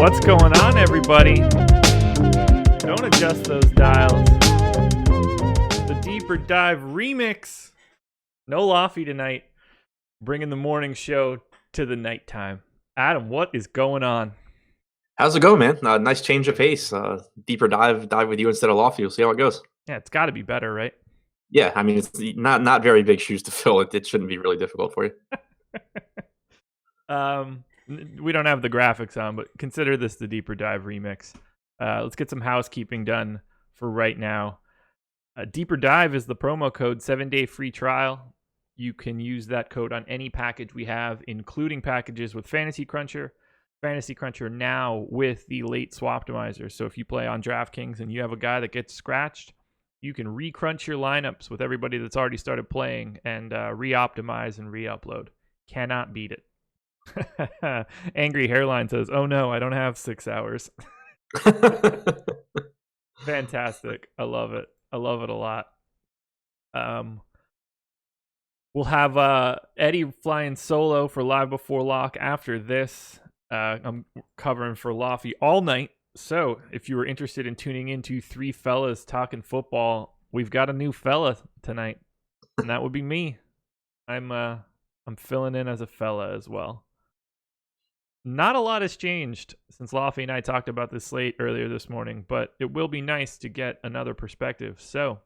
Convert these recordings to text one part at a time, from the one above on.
What's going on, everybody? Don't adjust those dials. The Deeper Dive remix. No Lofty tonight. Bringing the morning show to the nighttime. Adam, what is going on? How's it go, man? Nice change of pace. Deeper dive with you instead of Lofty. We'll see how it goes. Yeah, it's got to be better, right? Yeah, I mean, it's not very big shoes to fill. It shouldn't be really difficult for you. We don't have the graphics on, but consider this the Deeper Dive remix. Let's get some housekeeping done for right now. Deeper Dive is the promo code, 7-day free trial. You can use that code on any package we have, including packages with Fantasy Cruncher now with the late swaptimizer. So if you play on DraftKings and you have a guy that gets scratched, you can re-crunch your lineups with everybody that's already started playing and re-optimize and re-upload. Cannot beat it. Angry Hairline says, "Oh no, I don't have 6 hours." Fantastic. I love it. I love it a lot. We'll have Eddie flying solo for Live Before Lock after this. I'm covering for Lofty all night. So if you were interested in tuning into three fellas talking football, we've got a new fella tonight, and that would be me. I'm filling in as a fella as well. Not a lot has changed since Lofty and I talked about this slate earlier this morning, but it will be nice to get another perspective. So,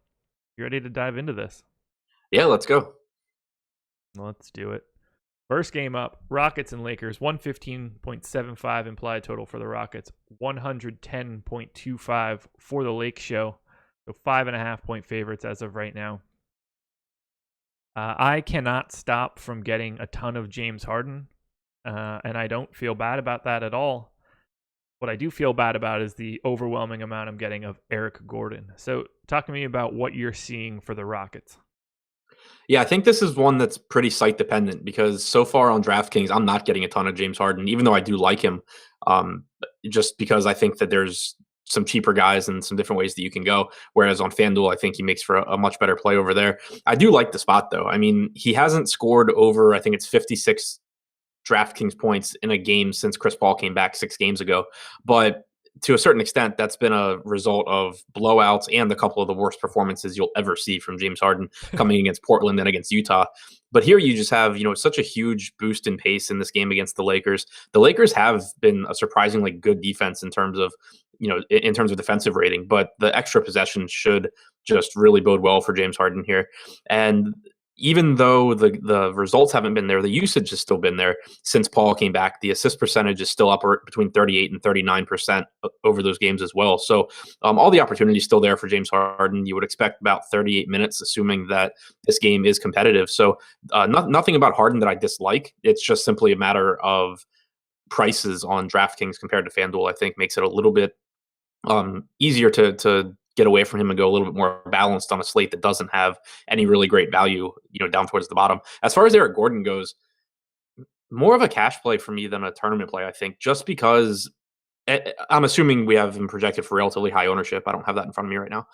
you ready to dive into this? Yeah, let's go. Let's do it. First game up, Rockets and Lakers, 115.75 implied total for the Rockets, 110.25 for the Lake Show. So 5.5-point favorites as of right now. I cannot stop from getting a ton of James Harden, and I don't feel bad about that at all. What I do feel bad about is the overwhelming amount I'm getting of Eric Gordon. So talk to me about what you're seeing for the Rockets. Yeah, I think this is one that's pretty site dependent because so far on DraftKings, I'm not getting a ton of James Harden, even though I do like him, just because I think that there's some cheaper guys and some different ways that you can go. Whereas on FanDuel, I think he makes for a much better play over there. I do like the spot, though. I mean, he hasn't scored over, I think it's 56 DraftKings points in a game since Chris Paul came back 6 games ago. But to a certain extent, that's been a result of blowouts and a couple of the worst performances you'll ever see from James Harden coming against Portland and against Utah. But here you just have, such a huge boost in pace in this game against the Lakers. The Lakers have been a surprisingly good defense in terms of, in terms of defensive rating, but the extra possessions should just really bode well for James Harden here. And even though the results haven't been there, the usage has still been there since Paul came back. The assist percentage is still up between 38 and 39% over those games as well. So all the opportunity is still there for James Harden. You would expect about 38 minutes, assuming that this game is competitive. So nothing about Harden that I dislike. It's just simply a matter of prices on DraftKings compared to FanDuel. I think makes it a little bit easier to get away from him and go a little bit more balanced on a slate that doesn't have any really great value, down towards the bottom. As far as Eric Gordon goes, more of a cash play for me than a tournament play, I think, just because I'm assuming we have him projected for relatively high ownership. I don't have that in front of me right now.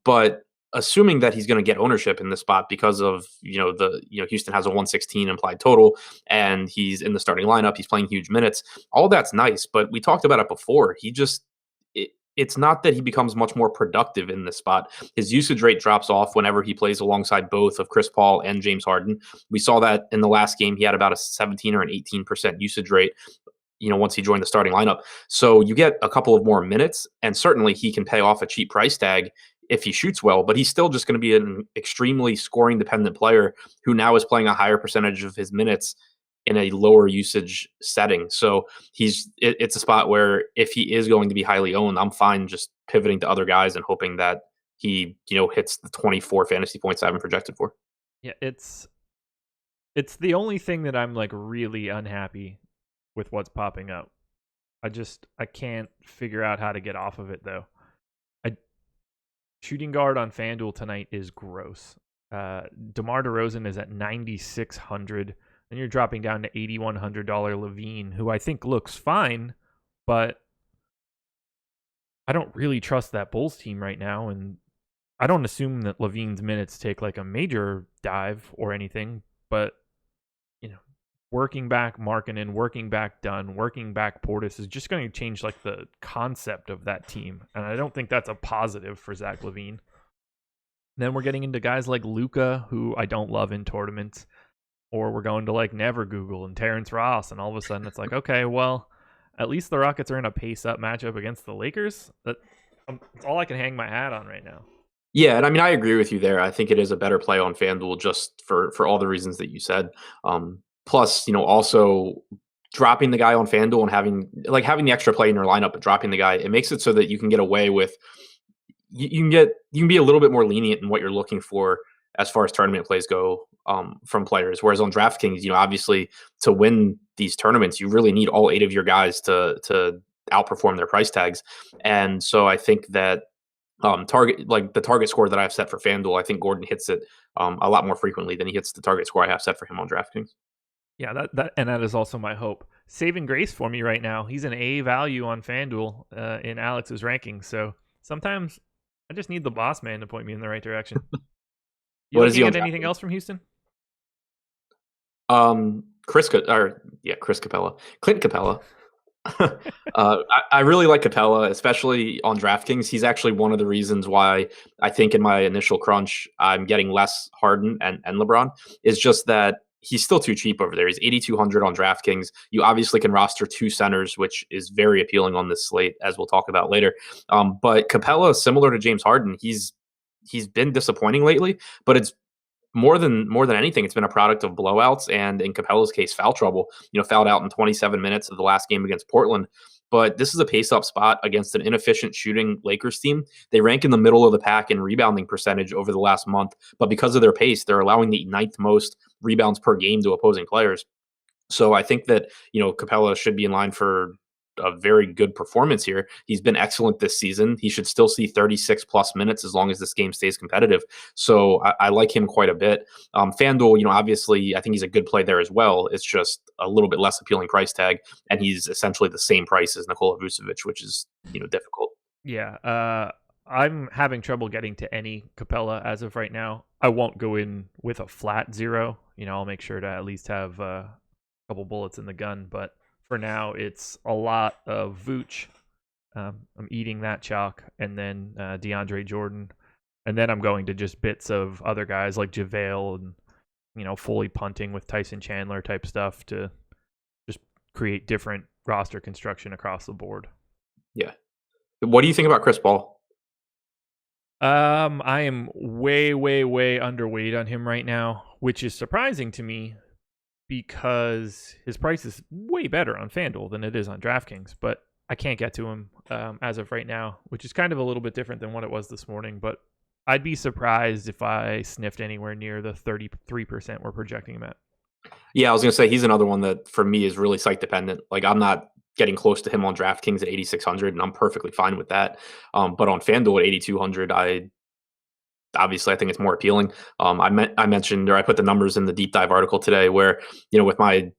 But assuming that he's going to get ownership in this spot because of, Houston has a 116 implied total and he's in the starting lineup, he's playing huge minutes. All that's nice, but we talked about it before. It's not that he becomes much more productive in this spot. His usage rate drops off whenever he plays alongside both of Chris Paul and James Harden. We saw that in the last game. He had about a 17 or an 18% usage rate, once he joined the starting lineup. So you get a couple of more minutes, and certainly he can pay off a cheap price tag if he shoots well, but he's still just going to be an extremely scoring dependent player who now is playing a higher percentage of his minutes in a lower usage setting. So it's a spot where if he is going to be highly owned, I'm fine just pivoting to other guys and hoping that he, hits the 24 fantasy points I haven't projected for. Yeah, it's the only thing that I'm like really unhappy with what's popping up. I can't figure out how to get off of it though. Shooting guard on FanDuel tonight is gross. DeMar DeRozan is at 9,600. Then you're dropping down to $8,100 Levine, who I think looks fine, but I don't really trust that Bulls team right now, and I don't assume that Levine's minutes take like a major dive or anything, but working back Markkanen, working back Dunn, working back Portis is just going to change like the concept of that team. And I don't think that's a positive for Zach LaVine. Then we're getting into guys like Luka, who I don't love in tournaments. Or we're going to like Never Google and Terrence Ross. And all of a sudden it's like, okay, well, at least the Rockets are in a pace-up matchup against the Lakers. That's all I can hang my hat on right now. Yeah, and I mean, I agree with you there. I think it is a better play on FanDuel just for all the reasons that you said. Plus, also dropping the guy on FanDuel and having the extra play in your lineup, but dropping the guy, it makes it so that you can get away with you can be a little bit more lenient in what you're looking for as far as tournament plays go from players. Whereas on DraftKings, obviously to win these tournaments, you really need all 8 of your guys to outperform their price tags. And so I think that the target score that I have set for FanDuel, I think Gordon hits it a lot more frequently than he hits the target score I have set for him on DraftKings. Yeah, that is also my hope. Saving grace for me right now. He's an A value on FanDuel in Alex's rankings. So sometimes I just need the boss man to point me in the right direction. You looking at anything else from Houston? Chris Capella, Clint Capella. I really like Capella, especially on DraftKings. He's actually one of the reasons why I think in my initial crunch I'm getting less Harden and LeBron is just that he's still too cheap over there. He's 8,200 on DraftKings. You obviously can roster 2 centers, which is very appealing on this slate, as we'll talk about later. But Capella, similar to James Harden, he's been disappointing lately, but it's more than anything, it's been a product of blowouts and, in Capella's case, foul trouble. Fouled out in 27 minutes of the last game against Portland. But this is a pace-up spot against an inefficient shooting Lakers team. They rank in the middle of the pack in rebounding percentage over the last month, but because of their pace, they're allowing the 9th most rebounds per game to opposing players. So I think that, Capella should be in line for a very good performance here. He's been excellent this season. He should still see 36 plus minutes as long as this game stays competitive. So I like him quite a bit. FanDuel, obviously I think he's a good play there as well. It's just a little bit less appealing price tag, and he's essentially the same price as Nikola Vucevic, which is, difficult. Yeah. I'm having trouble getting to any Capella as of right now. I won't go in with a flat 0. I'll make sure to at least have a couple bullets in the gun, but for now, it's a lot of Vooch. I'm eating that chalk, and then DeAndre Jordan. And then I'm going to just bits of other guys like JaVale and, fully punting with Tyson Chandler type stuff to just create different roster construction across the board. Yeah. What do you think about Chris Paul? I am way, way, way underweight on him right now, which is surprising to me, because his price is way better on FanDuel than it is on DraftKings, but I can't get to him as of right now, which is kind of a little bit different than what it was this morning, but I'd be surprised if I sniffed anywhere near the 33% we're projecting him at. Yeah, I was going to say he's another one that for me is really site dependent. Like, I'm not getting close to him on DraftKings at 8,600, and I'm perfectly fine with that. But on FanDuel at 8,200, obviously I think it's more appealing. I mentioned, or I put the numbers in the deep dive article today where, with my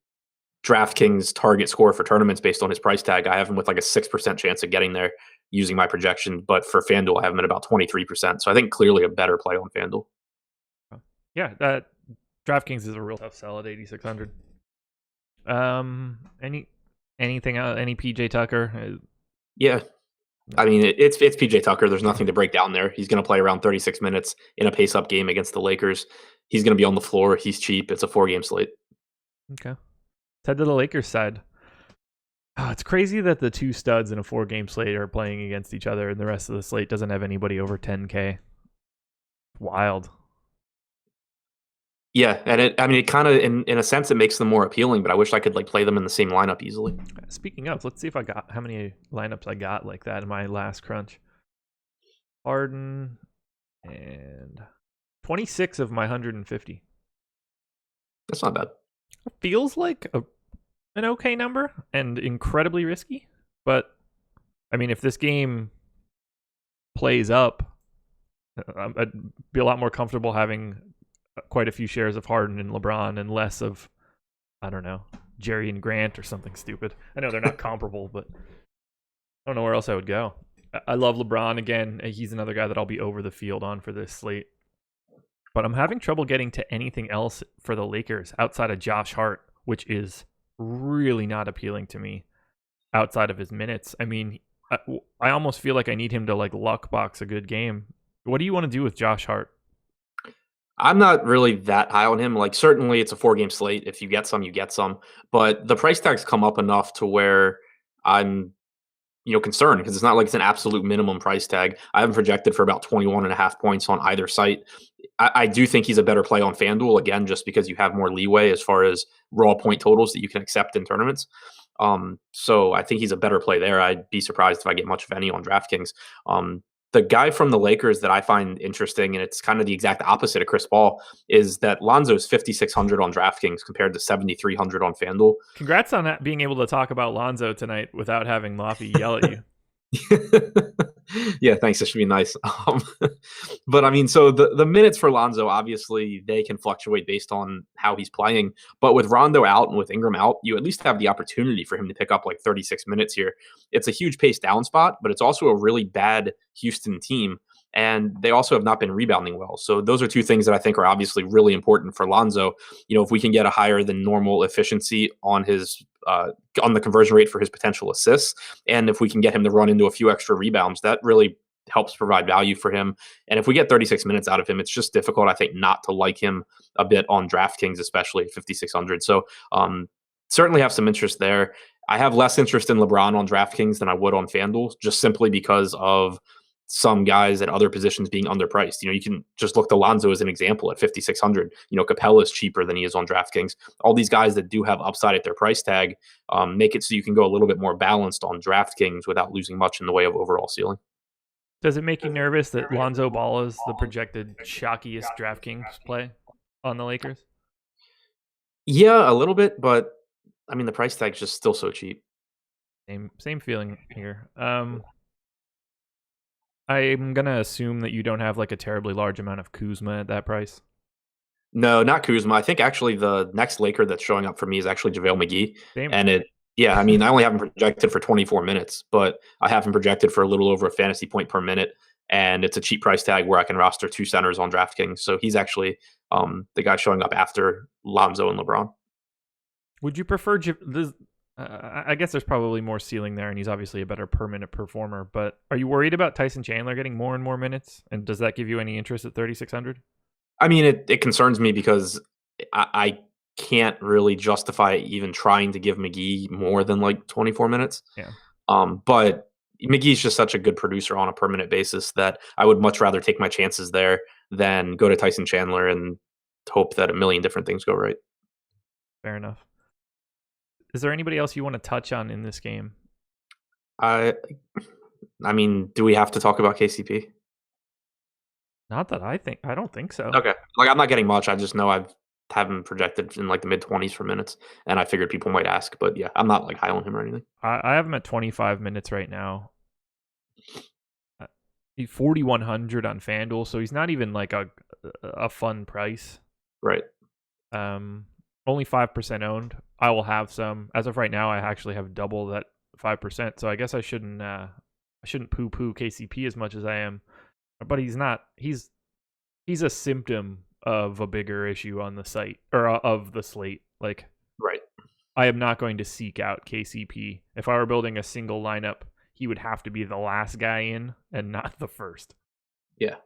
DraftKings target score for tournaments based on his price tag, I have him with like a 6% chance of getting there using my projection. But for FanDuel, I have him at about 23%. So I think clearly a better play on FanDuel. Yeah, that DraftKings is a real tough sell at 8,600. Anything else? Any PJ Tucker? Yeah. I mean, it's PJ Tucker. There's nothing to break down there. He's going to play around 36 minutes in a pace-up game against the Lakers. He's going to be on the floor. He's cheap. It's a 4-game slate. Okay. Let's head to the Lakers side. Oh, it's crazy that the 2 studs in a 4-game slate are playing against each other, and the rest of the slate doesn't have anybody over 10K. Wild. Yeah, and it kind of, in a sense, it makes them more appealing, but I wish I could play them in the same lineup easily. Speaking of, let's see if I got how many lineups I got like that in my last crunch. Harden and 26 of my 150. That's not bad. It feels like an okay number and incredibly risky, but I mean, if this game plays up, I'd be a lot more comfortable having quite a few shares of Harden and LeBron and less of, I don't know, Jerry and Grant or something stupid. I know they're not comparable, but I don't know where else I would go. I love LeBron. Again, he's another guy that I'll be over the field on for this slate. But I'm having trouble getting to anything else for the Lakers outside of Josh Hart. which is really not appealing to me outside of his minutes. I mean, I almost feel like I need him to like luck box a good game. What do you want to do with Josh Hart? I'm not really that high on him. Like, certainly it's a 4-game slate. If you get some, you get some. But the price tag's come up enough to where I'm, concerned, because it's not like it's an absolute minimum price tag. I have him projected for about 21.5 points on either site. I do think he's a better play on FanDuel, again, just because you have more leeway as far as raw point totals that you can accept in tournaments. So I think he's a better play there. I'd be surprised if I get much of any on DraftKings. The guy from the Lakers that I find interesting, and it's kind of the exact opposite of Chris Paul, is that Lonzo's 5,600 on DraftKings compared to 7,300 on FanDuel. Congrats on being able to talk about Lonzo tonight without having Laffy yell at you. Yeah, thanks. That should be nice. But I mean, so the minutes for Lonzo, obviously, they can fluctuate based on how he's playing. But with Rondo out and with Ingram out, you at least have the opportunity for him to pick up like 36 minutes here. It's a huge pace down spot, but it's also a really bad Houston team. And they also have not been rebounding well. So those are two things that I think are obviously really important for Lonzo. If we can get a higher than normal efficiency on his on the conversion rate for his potential assists, and if we can get him to run into a few extra rebounds, that really helps provide value for him. And if we get 36 minutes out of him, it's just difficult, I think, not to like him a bit on DraftKings, especially at 5,600. So certainly have some interest there. I have less interest in LeBron on DraftKings than I would on FanDuel, just simply because of some guys at other positions being underpriced. You can just look to Lonzo as an example at 5,600. Capella is cheaper than he is on DraftKings. All these guys that do have upside at their price tag make it so you can go a little bit more balanced on DraftKings without losing much in the way of overall ceiling. Does it make you nervous that Lonzo Ball is the projected shockiest DraftKings play on the Lakers? Yeah, a little bit, but I mean, the price tag's just still so cheap. Same feeling here. I'm going to assume that you don't have like a terribly large amount of Kuzma at that price. No, not Kuzma. I think actually the next Laker that's showing up for me is actually JaVale McGee. Same. And I mean, I only have him projected for 24 minutes, but I have him projected for a little over a fantasy point per minute. And it's a cheap price tag where I can roster 2 centers on DraftKings. So he's actually the guy showing up after Lonzo and LeBron. Would you prefer I guess there's probably more ceiling there, and he's obviously a better per minute performer. But are you worried about Tyson Chandler getting more and more minutes? And does that give you any interest at 3,600? I mean, it concerns me because I can't really justify even trying to give McGee more than like 24 minutes. Yeah. But McGee's just such a good producer on a per minute basis that I would much rather take my chances there than go to Tyson Chandler and hope that a million different things go right. Fair enough. Is there anybody else you want to touch on in this game? I mean, do we have to talk about KCP? Not that I don't think so. Okay. Like, I'm not getting much. I just know I've have him projected in like the mid-20s for minutes, and I figured people might ask. But yeah, I'm not like high on him or anything. I have him at 25 minutes right now. 4,100 on FanDuel, so he's not even like a fun price. Right. Only 5% owned. I will have some. As of right now, I actually have double that 5%. So I guess I shouldn't poo-poo KCP as much as I am. But he's not. He's a symptom of a bigger issue on the site or of the slate. Like, right. I am not going to seek out KCP. If I were building a single lineup, he would have to be the last guy in and not the first. Yeah.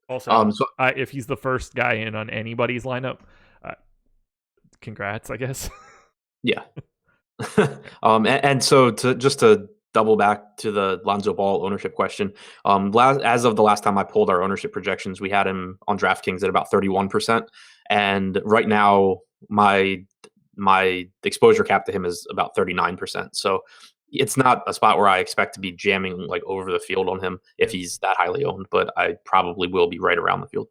Also, if he's the first guy in on anybody's lineup, congrats, I guess. Yeah. And so to double back to the Lonzo Ball ownership question, as of the last time I pulled our ownership projections, we had him on DraftKings at about 31%, and right now my exposure cap to him is about 39%. So it's not a spot where I expect to be jamming like over the field on him if he's that highly owned, but I probably will be right around the field.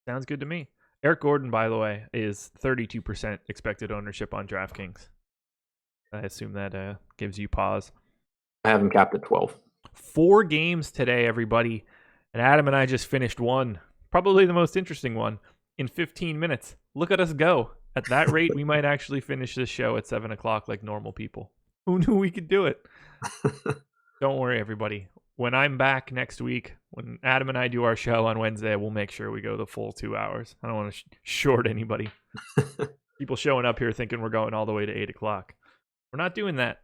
Sounds good to me. Eric Gordon, by the way, is 32% expected ownership on DraftKings. I assume that gives you pause. I have him capped at 12. 4 games today, everybody. And Adam and I just finished one, probably the most interesting one, in 15 minutes. Look at us go. At that rate, we might actually finish this show at 7 o'clock like normal people. Who knew we could do it? Don't worry, everybody. When I'm back next week, when Adam and I do our show on Wednesday, we'll make sure we go the full 2 hours. I don't want to short anybody. People showing up here thinking we're going all the way to 8 o'clock. We're not doing that.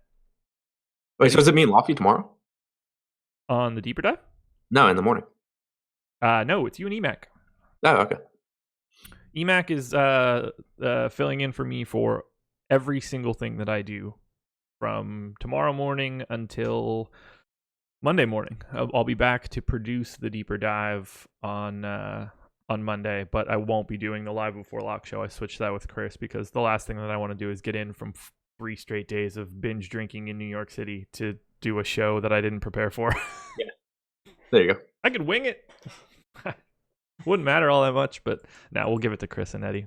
Wait, so does it mean Lofty tomorrow? On the deeper dive? No, in the morning. No, it's you and EMAC. Oh, okay. EMAC is filling in for me for every single thing that I do from tomorrow morning until Monday morning. I'll be back to produce the deeper dive on Monday, but I won't be doing the live before lock show. I switched that with Chris because the last thing that I want to do is get in from 3 straight days of binge drinking in New York City to do a show that I didn't prepare for. Yeah. There you go. I could wing it. Wouldn't matter all that much, but now we'll give it to Chris and Eddie.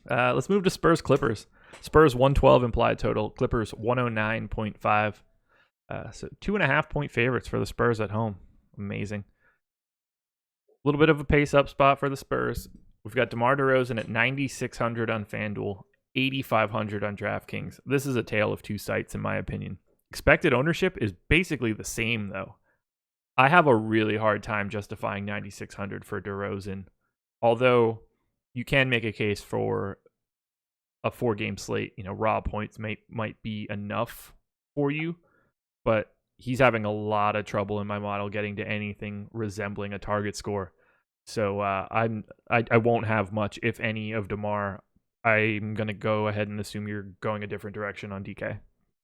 Let's move to Spurs Clippers. Spurs 112 implied total. Clippers 109.5. So 2.5 point favorites for the Spurs at home. Amazing. A little bit of a pace up spot for the Spurs. We've got DeMar DeRozan at 9,600 on FanDuel, 8,500 on DraftKings. This is a tale of two sites, in my opinion. Expected ownership is basically the same, though. I have a really hard time justifying 9,600 for DeRozan, although you can make a case for a 4-game slate. Raw points might be enough for you, but he's having a lot of trouble in my model getting to anything resembling a target score. So I won't have much, if any, of DeMar. I'm going to go ahead and assume you're going a different direction on DK.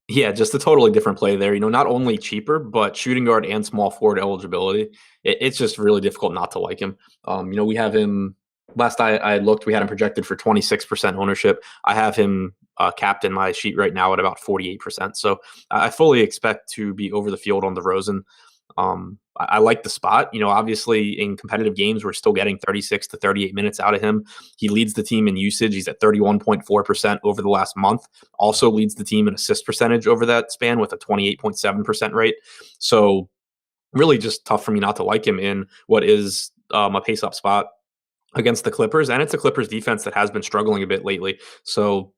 Yeah, just a totally different play there. Not only cheaper, but shooting guard and small forward eligibility. It's just really difficult not to like him. We have him. Last I looked, we had him projected for 26% ownership. I have him capped in my sheet right now at about 48%. So I fully expect to be over the field on DeRozan. I like the spot. Obviously in competitive games, we're still getting 36 to 38 minutes out of him. He leads the team in usage. He's at 31.4% over the last month. Also leads the team in assist percentage over that span with a 28.7% rate. So really just tough for me not to like him in what is a pace up spot against the Clippers. And it's a Clippers defense that has been struggling a bit lately. So,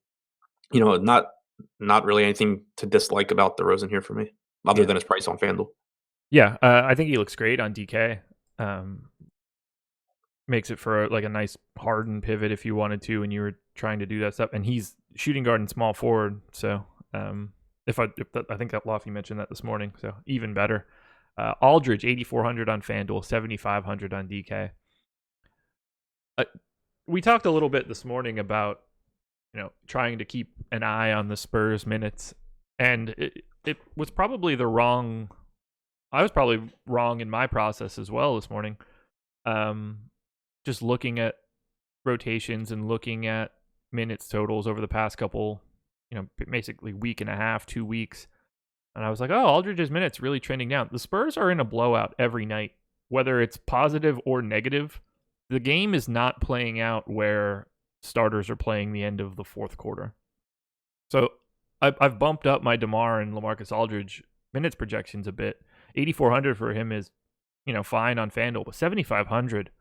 not really anything to dislike about DeRozan here for me, other than his price on FanDuel. Yeah, I think he looks great on DK. Makes it for a nice Harden pivot if you wanted to, and you were trying to do that stuff. And he's shooting guard and small forward. So I think that Lofty mentioned that this morning. So even better. Aldridge 8,400 on FanDuel, 7,500 on DK. We talked a little bit this morning about trying to keep an eye on the Spurs minutes, and it was probably I was probably wrong in my process as well this morning. Just looking at rotations and looking at minutes totals over the past couple, basically week and a half, 2 weeks. And I was like, oh, Aldridge's minutes really trending down. The Spurs are in a blowout every night, whether it's positive or negative. The game is not playing out where starters are playing the end of the fourth quarter. So I've bumped up my DeMar and LaMarcus Aldridge minutes projections a bit. 8,400 for him is, fine on FanDuel, but 7,500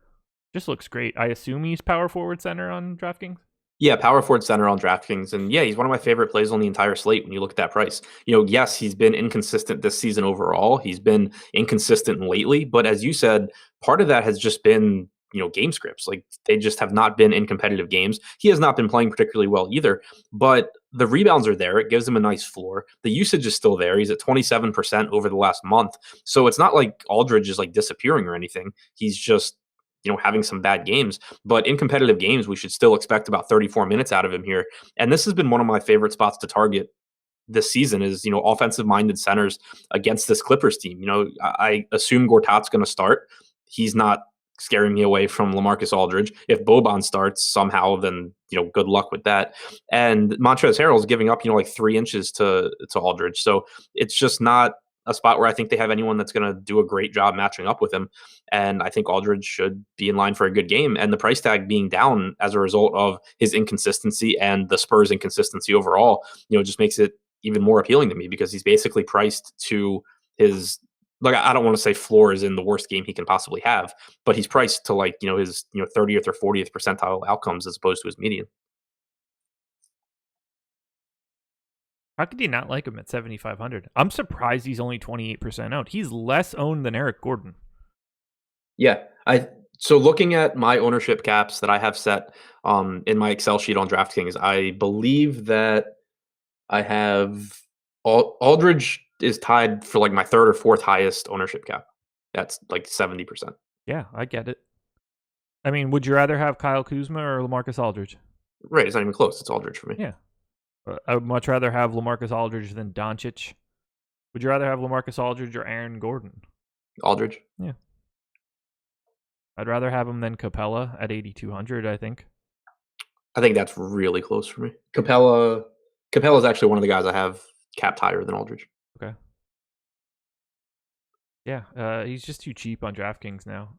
just looks great. I assume he's power forward center on DraftKings? Yeah, power forward center on DraftKings. And yeah, he's one of my favorite plays on the entire slate when you look at that price. Yes, he's been inconsistent this season overall. He's been inconsistent lately. But as you said, part of that has just been, game scripts. Like they just have not been in competitive games. He has not been playing particularly well either. But the rebounds are there. It gives him a nice floor. The usage is still there. He's at 27% over the last month. So it's not like Aldridge is disappearing or anything. He's just having some bad games. But in competitive games, we should still expect about 34 minutes out of him here. And this has been one of my favorite spots to target this season is, offensive-minded centers against this Clippers team. I assume Gortat's going to start. He's not scaring me away from LaMarcus Aldridge. If Boban starts somehow, then, good luck with that. And Montrezl Harrell's giving up, 3 inches to Aldridge. So it's just not a spot where I think they have anyone that's going to do a great job matching up with him. And I think Aldridge should be in line for a good game. And the price tag being down as a result of his inconsistency and the Spurs' inconsistency overall, just makes it even more appealing to me because he's basically priced to his, I don't want to say floor is in the worst game he can possibly have, but he's priced to his 30th or 40th percentile outcomes as opposed to his median. How could you not like him at 7,500? I'm surprised he's only 28% out. He's less owned than Eric Gordon. Yeah, So looking at my ownership caps that I have set in my Excel sheet on DraftKings, I believe that I have Aldridge is tied for like my third or fourth highest ownership cap. That's like 70%. Yeah, I get it. I mean, would you rather have Kyle Kuzma or LaMarcus Aldridge? Right, it's not even close. It's Aldridge for me. Yeah. I would much rather have LaMarcus Aldridge than Doncic. Would you rather have LaMarcus Aldridge or Aaron Gordon? Aldridge. Yeah. I'd rather have him than Capella at 8,200, I think. I think that's really close for me. Capella is actually one of the guys I have capped higher than Aldridge. Okay. Yeah, he's just too cheap on DraftKings now.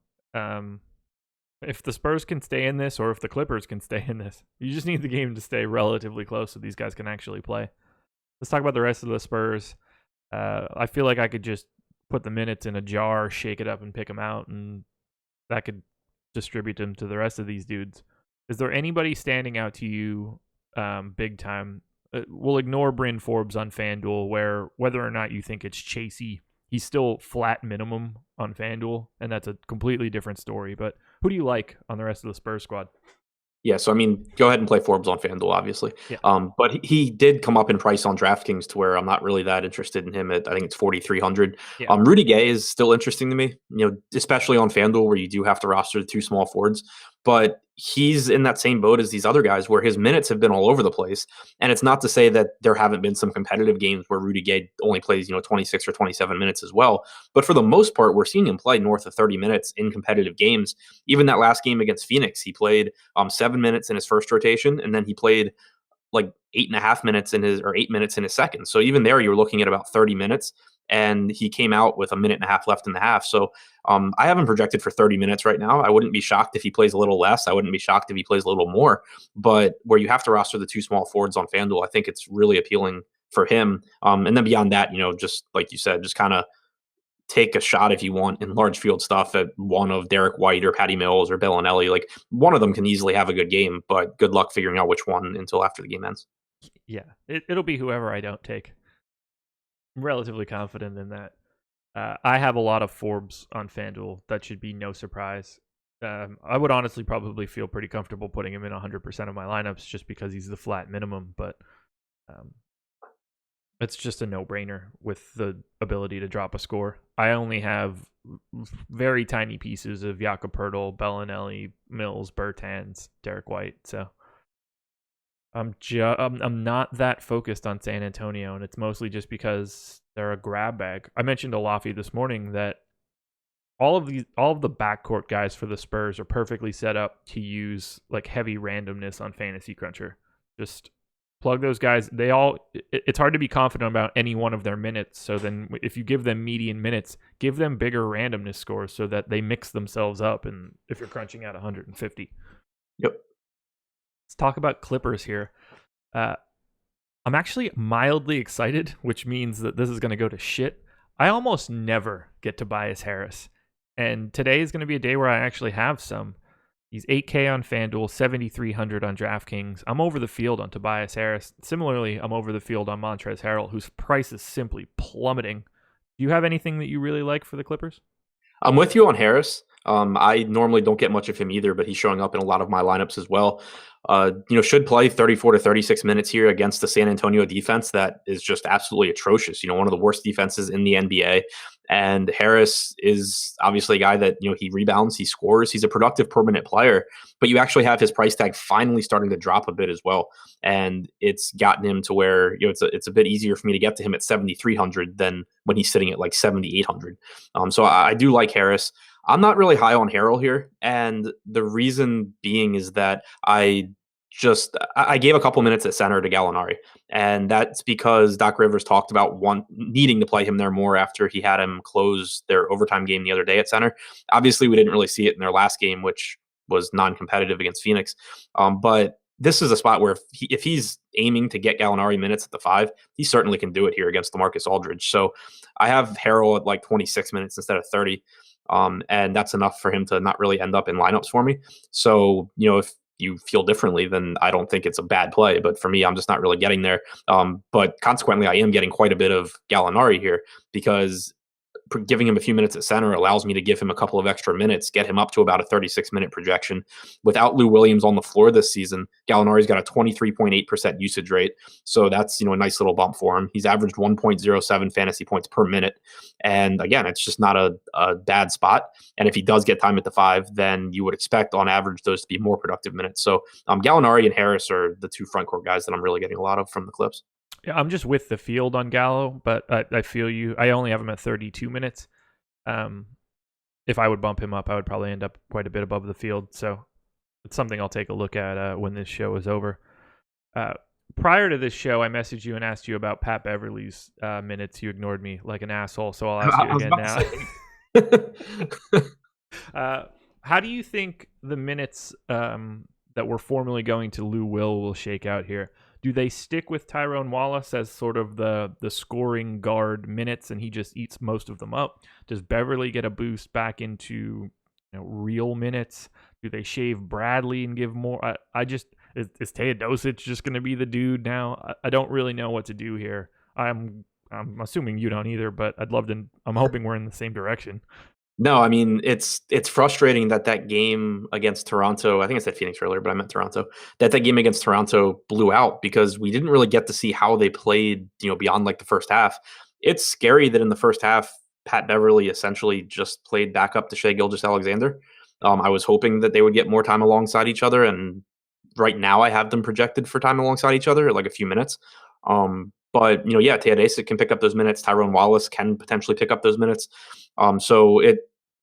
If the Spurs can stay in this, or if the Clippers can stay in this, you just need the game to stay relatively close so these guys can actually play. Let's talk about the rest of the Spurs. I feel like I could just put the minutes in a jar, shake it up, and pick them out, and that could distribute them to the rest of these dudes. Is there anybody standing out to you big time? We'll ignore Bryn Forbes on FanDuel, where whether or not you think it's chasey, he's still flat minimum on FanDuel, and that's a completely different story. But who do you like on the rest of the Spurs squad? Yeah, so I mean, go ahead and play Forbes on FanDuel, obviously. Yeah. But he did come up in price on DraftKings to where I'm not really that interested in him. I think it's 4,300. Yeah. Rudy Gay is still interesting to me, especially on FanDuel where you do have to roster the two small forwards. But he's in that same boat as these other guys where his minutes have been all over the place. And it's not to say that there haven't been some competitive games where Rudy Gay only plays, 26 or 27 minutes as well. But for the most part, we're seeing him play north of 30 minutes in competitive games. Even that last game against Phoenix, he played 7 minutes in his first rotation, and then he played like 8.5 minutes in his, or 8 minutes in his second. So even there, you were looking at about 30 minutes, and he came out with a minute and a half left in the half. So I have him projected for 30 minutes right now. I wouldn't be shocked if he plays a little less. I wouldn't be shocked if he plays a little more. But where you have to roster the two small forwards on FanDuel, I think it's really appealing for him. And then beyond that, just like you said, just kind of take a shot if you want in large field stuff at one of Derek White or Patty Mills or Bellinelli. Like one of them can easily have a good game, but good luck figuring out which one until after the game ends. Yeah, it'll be whoever I don't take. I'm relatively confident in that. I have a lot of Forbes on FanDuel. That should be no surprise. I would honestly probably feel pretty comfortable putting him in 100% of my lineups just because he's the flat minimum, but it's just a no-brainer with the ability to drop a score. I only have very tiny pieces of Jakob Poeltl, Bellinelli, Mills, Bertans, Derek White, so I'm not that focused on San Antonio, and it's mostly just because they're a grab bag. I mentioned to Laffy this morning that all of the backcourt guys for the Spurs are perfectly set up to use like heavy randomness on Fantasy Cruncher. Just plug those guys. It's hard to be confident about any one of their minutes. So then if you give them median minutes, give them bigger randomness scores so that they mix themselves up. And if you're crunching out 150. Yep. Let's talk about Clippers here. I'm actually mildly excited, which means that this is going to go to shit. I almost never get Tobias Harris. And today is going to be a day where I actually have some. He's 8K on FanDuel, 7,300 on DraftKings. I'm over the field on Tobias Harris. Similarly, I'm over the field on Montrezl Harrell, whose price is simply plummeting. Do you have anything that you really like for the Clippers? I'm with you on Harris. I normally don't get much of him either, but he's showing up in a lot of my lineups as well. Should play 34 to 36 minutes here against the San Antonio defense that is just absolutely atrocious. One of the worst defenses in the NBA. And Harris is obviously a guy that, he rebounds, he scores, he's a productive permanent player, but you actually have his price tag finally starting to drop a bit as well. And it's gotten him to where, it's a bit easier for me to get to him at 7,300 than when he's sitting at like 7,800. So I do like Harris. I'm not really high on Harrell here. And the reason being is that I gave a couple minutes at center to Gallinari. And that's because Doc Rivers talked about needing to play him there more after he had him close their overtime game the other day at center. Obviously, we didn't really see it in their last game, which was non-competitive against Phoenix. But this is a spot where if he's aiming to get Gallinari minutes at the 5, he certainly can do it here against LaMarcus Aldridge. So I have Harrell at like 26 minutes instead of 30. And that's enough for him to not really end up in lineups for me. So, if you feel differently, then I don't think it's a bad play. But for me, I'm just not really getting there. But consequently, I am getting quite a bit of Gallinari here because giving him a few minutes at center allows me to give him a couple of extra minutes, get him up to about a 36-minute projection. Without Lou Williams on the floor this season, Gallinari's got a 23.8% usage rate. So that's, a nice little bump for him. He's averaged 1.07 fantasy points per minute. And again, it's just not a bad spot. And if he does get time at the 5, then you would expect on average those to be more productive minutes. So Gallinari and Harris are the two front court guys that I'm really getting a lot of from the Clips. Yeah, I'm just with the field on Gallo, but I feel you. I only have him at 32 minutes. If I would bump him up, I would probably end up quite a bit above the field. So it's something I'll take a look at when this show is over. Prior to this show, I messaged you and asked you about Pat Beverly's minutes. You ignored me like an asshole, so I'll ask you again now. How do you think the minutes that we're formally going to Lou will shake out here? Do they stick with Tyrone Wallace as sort of the scoring guard minutes and he just eats most of them up? Does Beverly get a boost back into real minutes? Do they shave Bradley and give more? Is Teodosic just going to be the dude now? I don't really know what to do here. I'm assuming you don't either, but I'm hoping we're in the same direction. No, I mean, it's frustrating that game against Toronto, I think I said Phoenix earlier, but I meant Toronto, that game against Toronto blew out because we didn't really get to see how they played, beyond like the first half. It's scary that in the first half, Pat Beverly essentially just played back up to Shai Gilgeous-Alexander. I was hoping that they would get more time alongside each other, and right now I have them projected for time alongside each other, like a few minutes. But, Teodosic can pick up those minutes. Tyrone Wallace can potentially pick up those minutes. So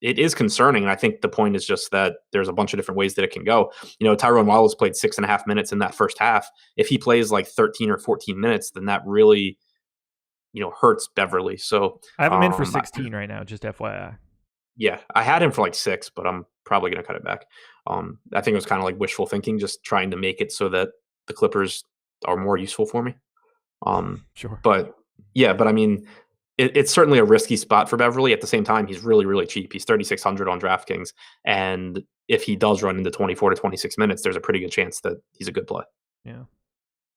it is concerning. And I think the point is just that there's a bunch of different ways that it can go. Tyrone Wallace played 6.5 minutes in that first half. If he plays like 13 or 14 minutes, then that really, hurts Beverly. So I have him in for 16 right now, just FYI. Yeah, I had him for like 6, but I'm probably going to cut it back. I think it was kind of like wishful thinking, just trying to make it so that the Clippers are more useful for me. Sure. But I mean, it's certainly a risky spot for Beverly. At the same time, he's really, really cheap. He's 3,600 on DraftKings. And if he does run into 24 to 26 minutes, there's a pretty good chance that he's a good play. Yeah.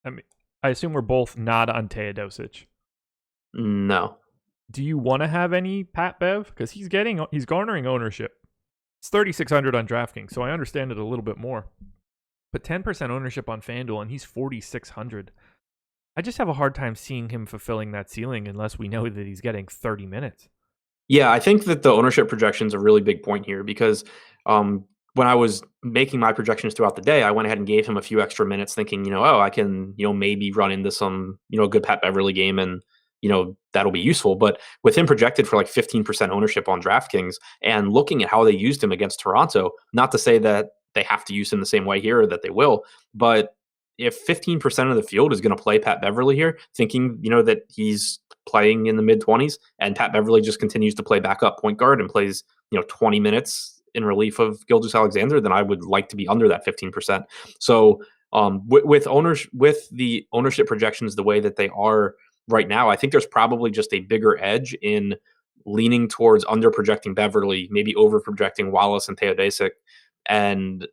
I mean, I assume we're both not on Teodosic. No. Do you want to have any Pat Bev? Because he's garnering ownership. It's 3,600 on DraftKings, so I understand it a little bit more. But 10% ownership on FanDuel, and he's 4,600. I just have a hard time seeing him fulfilling that ceiling unless we know that he's getting 30 minutes. Yeah, I think that the ownership projection is a really big point here because when I was making my projections throughout the day, I went ahead and gave him a few extra minutes thinking, I can, maybe run into some, good Pat Beverly game and, that'll be useful. But with him projected for like 15% ownership on DraftKings and looking at how they used him against Toronto, not to say that they have to use him the same way here or that they will, but if 15% of the field is going to play Pat Beverly here, thinking, that he's playing in the mid-20s and Pat Beverly just continues to play backup point guard and plays, 20 minutes in relief of Gilgeous-Alexander, then I would like to be under that 15%. So with the ownership projections the way that they are right now, I think there's probably just a bigger edge in leaning towards under-projecting Beverly, maybe over-projecting Wallace and Teodosic, and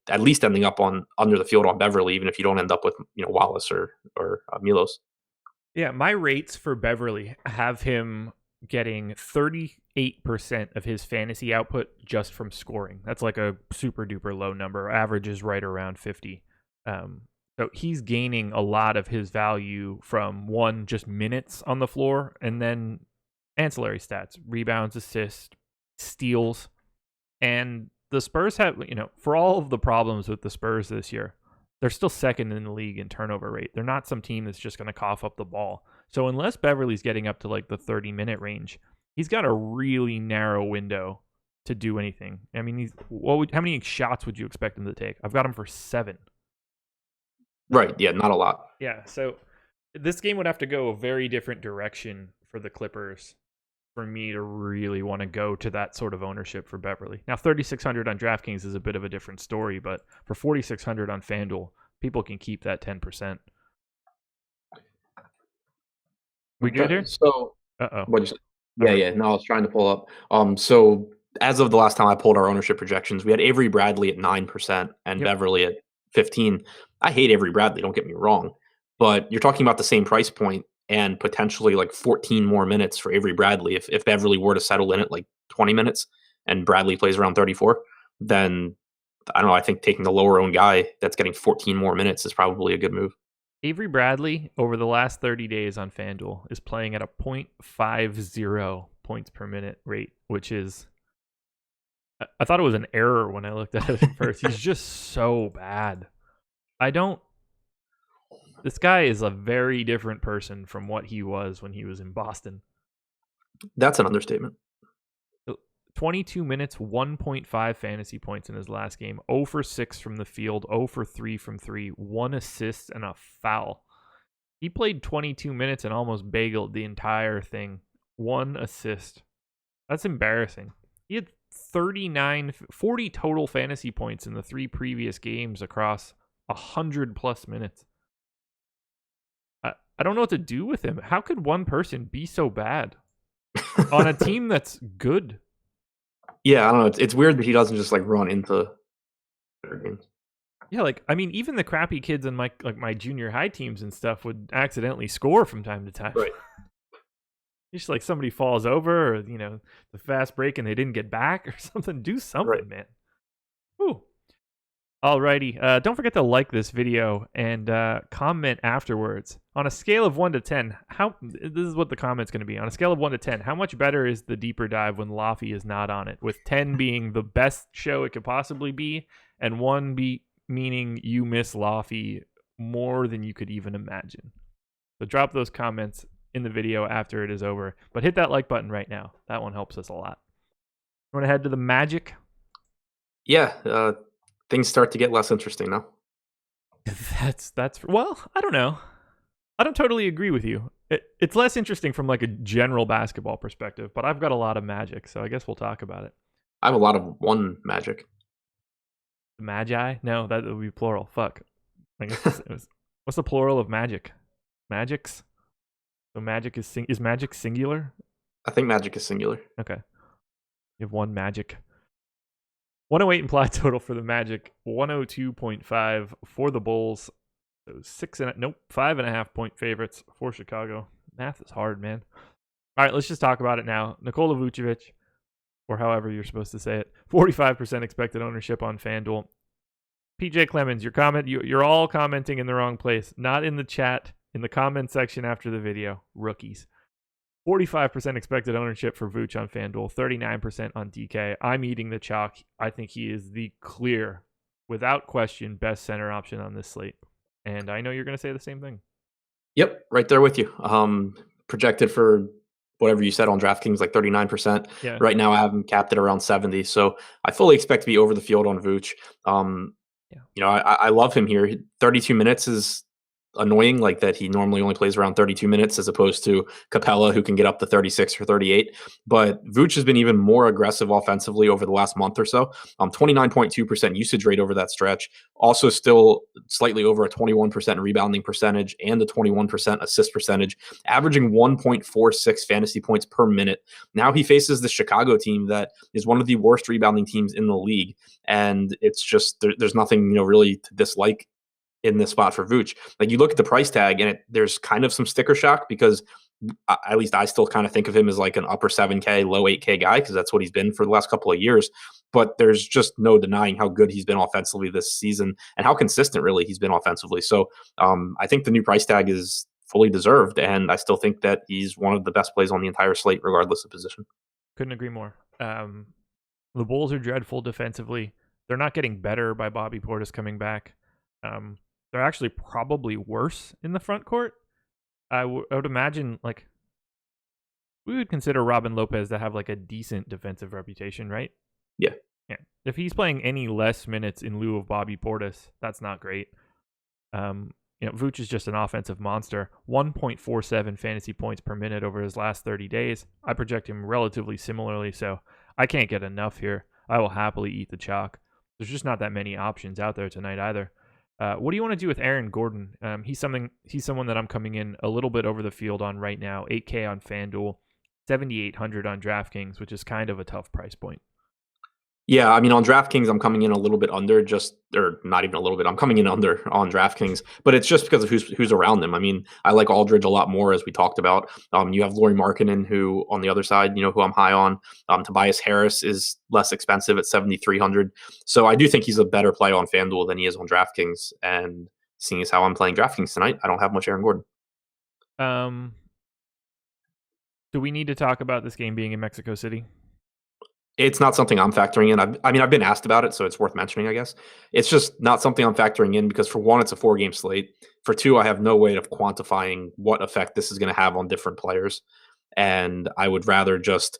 at least ending up on under the field on Beverly, even if you don't end up with, Wallace or Milos. Yeah, my rates for Beverly have him getting 38% of his fantasy output just from scoring. That's like a super duper low number. Average is right around 50. So he's gaining a lot of his value from just minutes on the floor and then ancillary stats, rebounds, assists, steals, and the Spurs have, for all of the problems with the Spurs this year, they're still second in the league in turnover rate. They're not some team that's just going to cough up the ball. So unless Beverly's getting up to like the 30-minute range, he's got a really narrow window to do anything. I mean, how many shots would you expect him to take? I've got him for 7. Right. Yeah, not a lot. Yeah. So this game would have to go a very different direction for the Clippers for me to really want to go to that sort of ownership for Beverly. Now, 3,600 on DraftKings is a bit of a different story, but for 4,600 on FanDuel, people can keep that 10%. We good here? So, what'd you say? Yeah. No, I was trying to pull up. So as of the last time I pulled our ownership projections, we had Avery Bradley at 9% and Beverly at 15. I hate Avery Bradley, don't get me wrong, but you're talking about the same price point. and potentially like 14 more minutes for Avery Bradley. If Beverly were to settle in at like 20 minutes and Bradley plays around 34, then I don't know. I think taking the lower owned guy that's getting 14 more minutes is probably a good move. Avery Bradley over the last 30 days on FanDuel is playing at a 0.50 points per minute rate, which is, I thought it was an error when I looked at it at first. He's just so bad. This guy is a very different person from what he was when he was in Boston. That's an understatement. 22 minutes, 1.5 fantasy points in his last game, 0 for 6 from the field, 0 for 3 from 3, 1 assist and a foul. He played 22 minutes and almost bageled the entire thing. 1 assist. That's embarrassing. He had 40 total fantasy points in the 3 previous games across 100 plus minutes. I don't know what to do with him. How could one person be so bad on a team that's good? Yeah, I don't know. It's weird that he doesn't just like run into better games. Yeah, like, I mean, even the crappy kids in my junior high teams and stuff would accidentally score from time to time. Right. Just like somebody falls over, or the fast break and they didn't get back or something. Do something, right, man. Ooh. Alrighty. Don't forget to like this video and comment afterwards. On a scale of 1 to 10, this is what the comment's going to be. On a scale of 1 to 10, how much better is the deeper dive when Laffy is not on it? With 10 being the best show it could possibly be, and 1 meaning you miss Laffy more than you could even imagine. So drop those comments in the video after it is over. But hit that like button right now. That one helps us a lot. You want to head to the Magic? Yeah, things start to get less interesting now. That's well, I don't know. I don't totally agree with you. It's less interesting from like a general basketball perspective, but I've got a lot of Magic, so I guess we'll talk about it. I have a lot of one Magic. Magi? No, that would be plural. Fuck. I guess what's the plural of Magic? Magics? So Magic is Magic singular? I think Magic is singular. Okay. You have one Magic. 108 implied total for the Magic, 102.5 for the Bulls. So 5.5 point favorites for Chicago. Math is hard, man. All right, let's just talk about it now. Nikola Vucevic, or however you're supposed to say it, 45% expected ownership on FanDuel. PJ Clemens, you're all commenting in the wrong place. Not in the chat, in the comment section after the video. Rookies. 45% expected ownership for Vooch on FanDuel, 39% on DK. I'm eating the chalk. I think he is the clear, without question, best center option on this slate. And I know you're going to say the same thing. Yep, right there with you. Projected for whatever you said on DraftKings, like 39%. Yeah. Right now, I have him capped at around 70. So I fully expect to be over the field on Vooch. I love him here. 32 minutes is annoying, like that he normally only plays around 32 minutes as opposed to Capella, who can get up to 36 or 38. But Vooch has been even more aggressive offensively over the last month or so. 29.2% usage rate over that stretch. Also still slightly over a 21% rebounding percentage and a 21% assist percentage, averaging 1.46 fantasy points per minute. Now he faces the Chicago team that is one of the worst rebounding teams in the league. And it's just, there's nothing, really to dislike in this spot for Vooch. Like, you look at the price tag and there's kind of some sticker shock because at least I still kind of think of him as like an upper 7K, low 8K guy, because that's what he's been for the last couple of years. But there's just no denying how good he's been offensively this season and how consistent really he's been offensively. So I think the new price tag is fully deserved, and I still think that he's one of the best plays on the entire slate, regardless of position. Couldn't agree more. The Bulls are dreadful defensively. They're not getting better by Bobby Portis coming back. They're actually probably worse in the front court. I would imagine, like, we would consider Robin Lopez to have like a decent defensive reputation, right? Yeah. If he's playing any less minutes in lieu of Bobby Portis, that's not great. Vooch is just an offensive monster. 1.47 fantasy points per minute over his last 30 days. I project him relatively similarly, so I can't get enough here. I will happily eat the chalk. There's just not that many options out there tonight either. What do you want to do with Aaron Gordon? He's someone that I'm coming in a little bit over the field on right now. 8K on FanDuel, 7,800 on DraftKings, which is kind of a tough price point. Yeah, I mean, on DraftKings, I'm coming in a little bit under, or not even a little bit. I'm coming in under on DraftKings, but it's just because of who's around them. I mean, I like Aldridge a lot more, as we talked about. You have Lauri Markkanen, who on the other side, who I'm high on. Tobias Harris is less expensive at 7,300, so I do think he's a better play on FanDuel than he is on DraftKings. And seeing as how I'm playing DraftKings tonight, I don't have much Aaron Gordon. Do we need to talk about this game being in Mexico City? It's not something I'm factoring in. I've been asked about it, so it's worth mentioning, I guess. It's just not something I'm factoring in because, for one, it's a 4-game slate. For two, I have no way of quantifying what effect this is going to have on different players. And I would rather just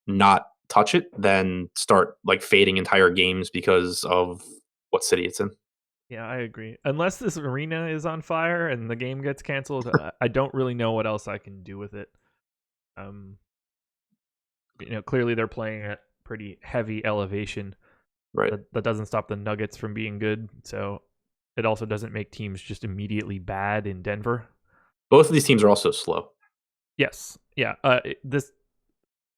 not touch it than start fading entire games because of what city it's in. Yeah, I agree. Unless this arena is on fire and the game gets canceled, I don't really know what else I can do with it. Clearly they're playing at pretty heavy elevation. Right. That doesn't stop the Nuggets from being good. So it also doesn't make teams just immediately bad in Denver. Both of these teams are also slow. Yes. Yeah.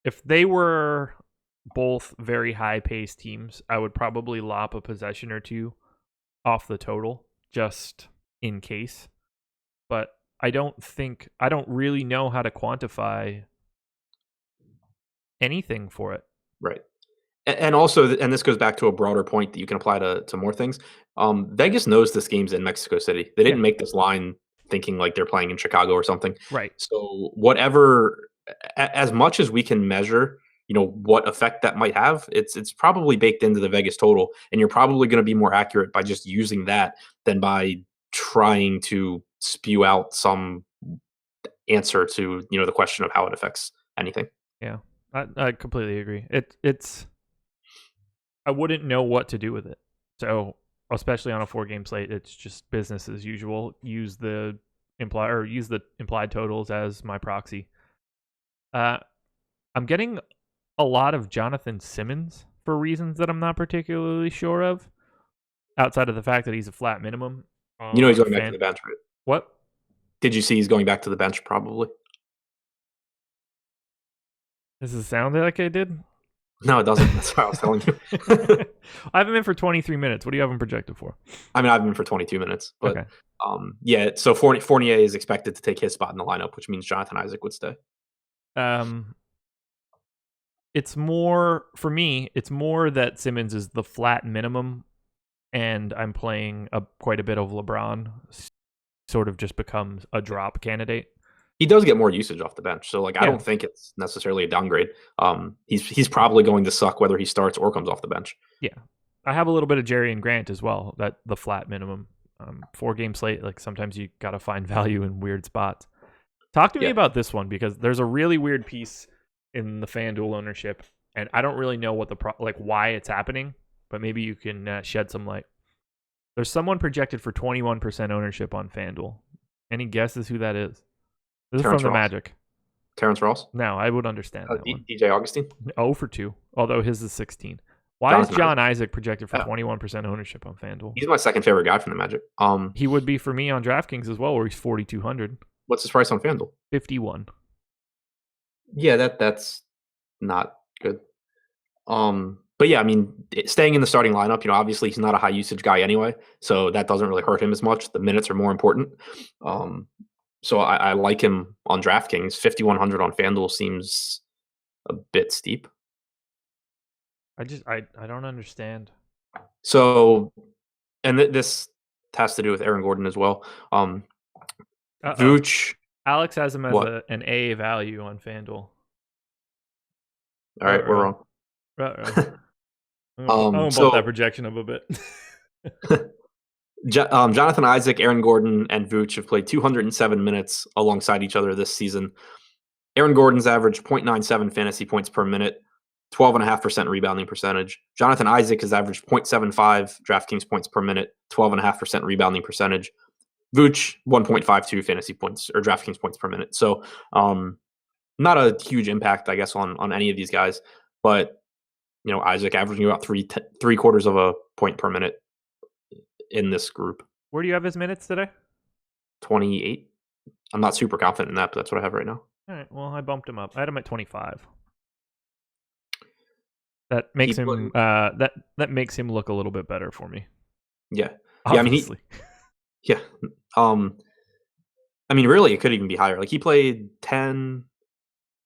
If they were both very high-paced teams, I would probably lop a possession or two off the total just in case. But I don't really know how to quantify anything for it. Right. And also, and this goes back to a broader point that you can apply to more things. Vegas knows this game's in Mexico City. They didn't make this line thinking like they're playing in Chicago or something. Right. So whatever, as much as we can measure, what effect that might have, it's probably baked into the Vegas total, and you're probably going to be more accurate by just using that than by trying to spew out some answer to the question of how it affects anything. Yeah, I completely agree. It's I wouldn't know what to do with it. So, especially on a 4-game slate, it's just business as usual. Use the implied totals as my proxy. I'm getting a lot of Jonathan Simmons for reasons that I'm not particularly sure of, outside of the fact that he's a flat minimum. He's going back to the bench, right? What? Did you see he's going back to the bench? Probably. Does it sound like I did? No, it doesn't. That's what I was telling you. I have him in for 23 minutes. What do you have him projected for? I have him in for 22 minutes. But okay. Yeah, so Fournier is expected to take his spot in the lineup, which means Jonathan Isaac would stay. It's more, for me, it's more that Simmons is the flat minimum, and I'm playing quite a bit of LeBron, sort of just becomes a drop candidate. He does get more usage off the bench, so I don't think it's necessarily a downgrade. He's probably going to suck whether he starts or comes off the bench. Yeah, I have a little bit of Jerry and Grant as well. That the flat minimum, 4-game slate. Sometimes you gotta find value in weird spots. Talk to me about this one, because there's a really weird piece in the FanDuel ownership, and I don't really know what why it's happening, but maybe you can shed some light. There's someone projected for 21% ownership on FanDuel. Any guesses who that is? This is from the Magic. Terrence Ross? No, I would understand that one. DJ Augustine? 0 for 2, although his is 16. Why is John Isaac projected for 21% ownership on FanDuel? He's my second favorite guy from the Magic. He would be for me on DraftKings as well, where he's 4,200. What's his price on FanDuel? 51. Yeah, that's not good. But yeah, staying in the starting lineup, obviously he's not a high usage guy anyway, so that doesn't really hurt him as much. The minutes are more important. So I like him on DraftKings. 5,100 on FanDuel seems a bit steep. I don't understand. So, and this has to do with Aaron Gordon as well. Vooch. Alex has him as an A value on FanDuel. All right, we're wrong. I'm gonna bump that projection up a bit. Jonathan Isaac, Aaron Gordon, and Vooch have played 207 minutes alongside each other this season. Aaron Gordon's averaged 0.97 fantasy points per minute, 12.5% rebounding percentage. Jonathan Isaac has averaged 0.75 DraftKings points per minute, 12.5% rebounding percentage. Vooch, 1.52 fantasy points or DraftKings points per minute. So not a huge impact, I guess, on any of these guys. But, Isaac averaging about three quarters of a point per minute in this group. Where do you have his minutes today? 28. I'm not super confident in that, but that's what I have right now. All right. Well, I bumped him up. I had him at 25. That makes him that makes him look a little bit better for me. Yeah. Obviously. Yeah. I mean, really, it could even be higher. Like he played